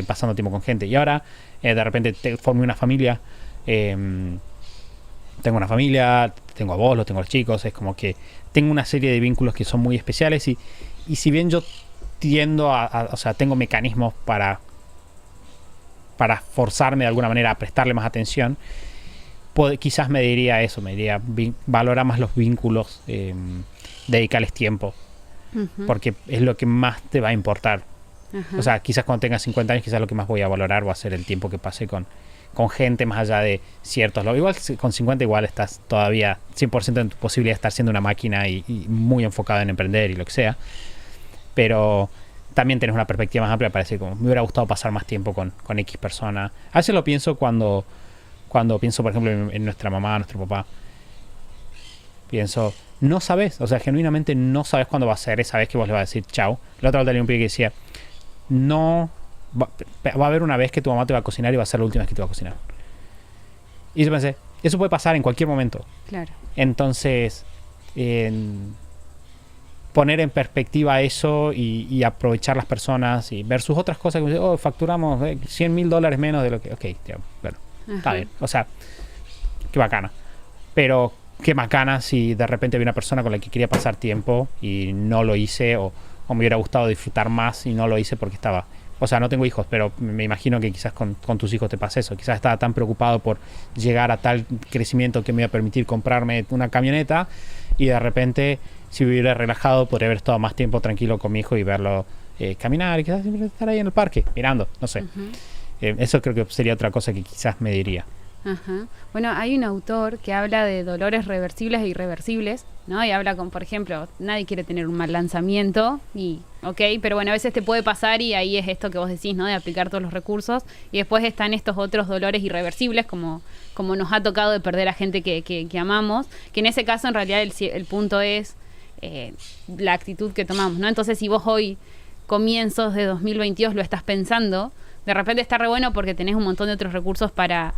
pasando tiempo con gente. Y ahora, de repente, formé una familia. Tengo una familia, tengo a vos, tengo a los chicos. Es como que tengo una serie de vínculos que son muy especiales. Y si bien yo tiendo o sea, tengo mecanismos para forzarme de alguna manera a prestarle más atención, quizás me diría eso, me diría valora más los vínculos, dedicarles tiempo, porque es lo que más te va a importar. O sea, quizás cuando tengas 50 años, quizás lo que más voy a valorar va a ser el tiempo que pasé con gente, más allá de ciertos. Igual con 50 igual estás todavía 100% en tu posibilidad de estar siendo una máquina y muy enfocado en emprender y lo que sea, pero también tenés una perspectiva más amplia. Parece como me hubiera gustado pasar más tiempo con X persona. A veces lo pienso cuando pienso, por ejemplo, en nuestra mamá, nuestro papá. Pienso, no sabes, o sea, genuinamente no sabes cuándo va a ser esa vez que vos le vas a decir chao. La otra vez tenía un pibe que decía, no, va a haber una vez que tu mamá te va a cocinar y va a ser la última vez que te va a cocinar. Y yo pensé, eso puede pasar en cualquier momento. Claro. Entonces, poner en perspectiva eso y aprovechar las personas y ver sus otras cosas, como facturamos $100,000 menos de lo que... Ok, ya, bueno, está bien. O sea, qué bacana. Pero qué bacana si de repente había una persona con la que quería pasar tiempo y no lo hice, o me hubiera gustado disfrutar más y no lo hice porque estaba... O sea, no tengo hijos, pero me imagino que quizás con tus hijos te pasa eso. Quizás estaba tan preocupado por llegar a tal crecimiento que me iba a permitir comprarme una camioneta, y de repente, si hubiera relajado, podría haber estado más tiempo tranquilo con mi hijo y verlo caminar, y quizás estar ahí en el parque mirando, no sé. Eso creo que sería otra cosa que quizás me diría. Ajá. Bueno, hay un autor que habla de dolores reversibles e irreversibles, ¿no? Y habla por ejemplo, nadie quiere tener un mal lanzamiento, pero bueno, a veces te puede pasar, y ahí es esto que vos decís, ¿no? De aplicar todos los recursos. Y después están estos otros dolores irreversibles, como nos ha tocado de perder a gente que amamos, que en ese caso en realidad el punto es la actitud que tomamos, ¿no? Entonces, si vos hoy, comienzos de 2022, lo estás pensando, de repente está re bueno porque tenés un montón de otros recursos para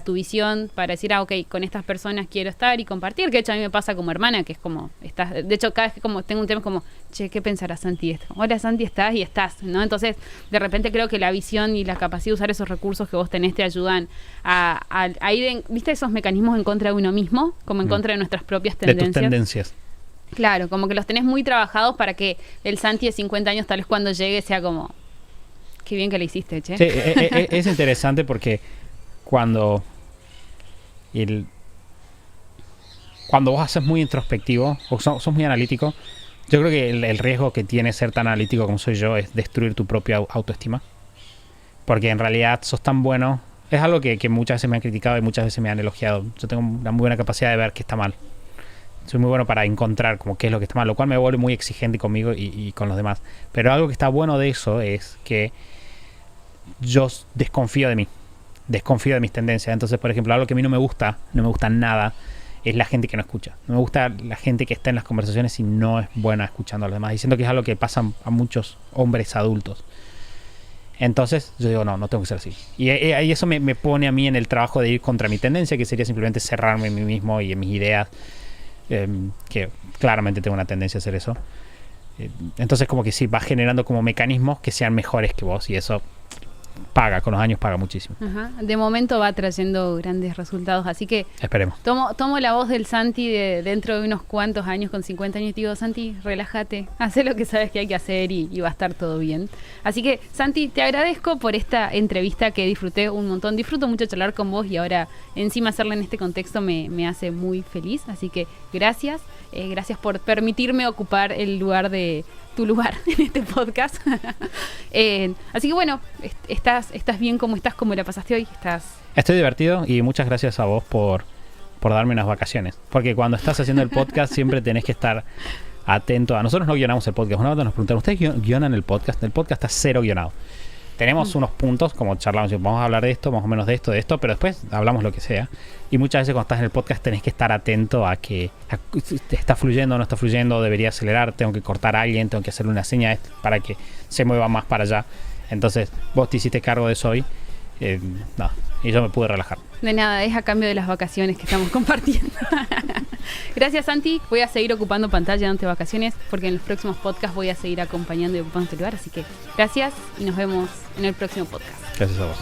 tu visión, para decir, ok, con estas personas quiero estar y compartir, que de hecho a mí me pasa como hermana, que es como, de hecho cada vez que como tengo un tema es como, che, ¿qué pensará Santi de esto? Hola Santi, estás y estás, ¿no? Entonces, de repente creo que la visión y la capacidad de usar esos recursos que vos tenés te ayudan a ir, ¿viste esos mecanismos en contra de uno mismo? Como en contra de nuestras propias tendencias. De tus tendencias. Claro, como que los tenés muy trabajados para que el Santi de 50 años tal vez cuando llegue sea como... Qué bien que le hiciste, che. Sí, es interesante porque cuando vos haces muy introspectivo o sos muy analítico, yo creo que el riesgo que tiene ser tan analítico como soy yo es destruir tu propia autoestima. Porque en realidad sos tan bueno. Es algo que muchas veces me han criticado y muchas veces me han elogiado. Yo tengo una muy buena capacidad de ver qué está mal. Soy muy bueno para encontrar como qué es lo que está mal, lo cual me vuelve muy exigente conmigo y con los demás. Pero algo que está bueno de eso es que yo desconfío de mí, desconfío de mis tendencias. Entonces, por ejemplo, algo que a mí no me gusta nada, es la gente que no escucha. No me gusta la gente que está en las conversaciones y no es buena escuchando a los demás. Diciendo que es algo que pasa a muchos hombres adultos. Entonces yo digo, no tengo que ser así. Y eso me pone a mí en el trabajo de ir contra mi tendencia, que sería simplemente cerrarme en mí mismo y en mis ideas, que claramente tengo una tendencia a hacer eso. Entonces como que sí, vas generando como mecanismos que sean mejores que vos, y eso con los años paga muchísimo. Ajá. De momento va trayendo grandes resultados, así que Esperemos. tomo la voz del Santi de dentro de unos cuantos años, con 50 años, y te digo, Santi, relájate, haz lo que sabes que hay que hacer y va a estar todo bien. Así que, Santi, te agradezco por esta entrevista que disfruté un montón. Disfruto mucho charlar con vos y ahora encima hacerla en este contexto me hace muy feliz. Así que gracias. Gracias por permitirme ocupar el lugar de tu lugar en este podcast. Así que bueno, estás bien como estás, como la pasaste hoy. Estoy divertido y muchas gracias a vos por darme unas vacaciones. Porque cuando estás haciendo el podcast siempre tenés que estar atento. A nosotros no guionamos el podcast. Una vez nos preguntaron, ¿ustedes guionan el podcast? El podcast está cero guionado. Tenemos unos puntos, como charlamos, vamos a hablar de esto, más o menos de esto, pero después hablamos lo que sea. Y muchas veces cuando estás en el podcast tenés que estar atento a que está fluyendo o no está fluyendo, debería acelerar, tengo que cortar a alguien, tengo que hacerle una seña para que se mueva más para allá. Entonces, vos te hiciste cargo de eso hoy. Y yo me pude relajar. De nada, es a cambio de las vacaciones que estamos compartiendo. Gracias, Santi. Voy a seguir ocupando pantalla durante vacaciones porque en los próximos podcasts voy a seguir acompañando y ocupando este lugar. Así que gracias y nos vemos en el próximo podcast. Gracias a vos.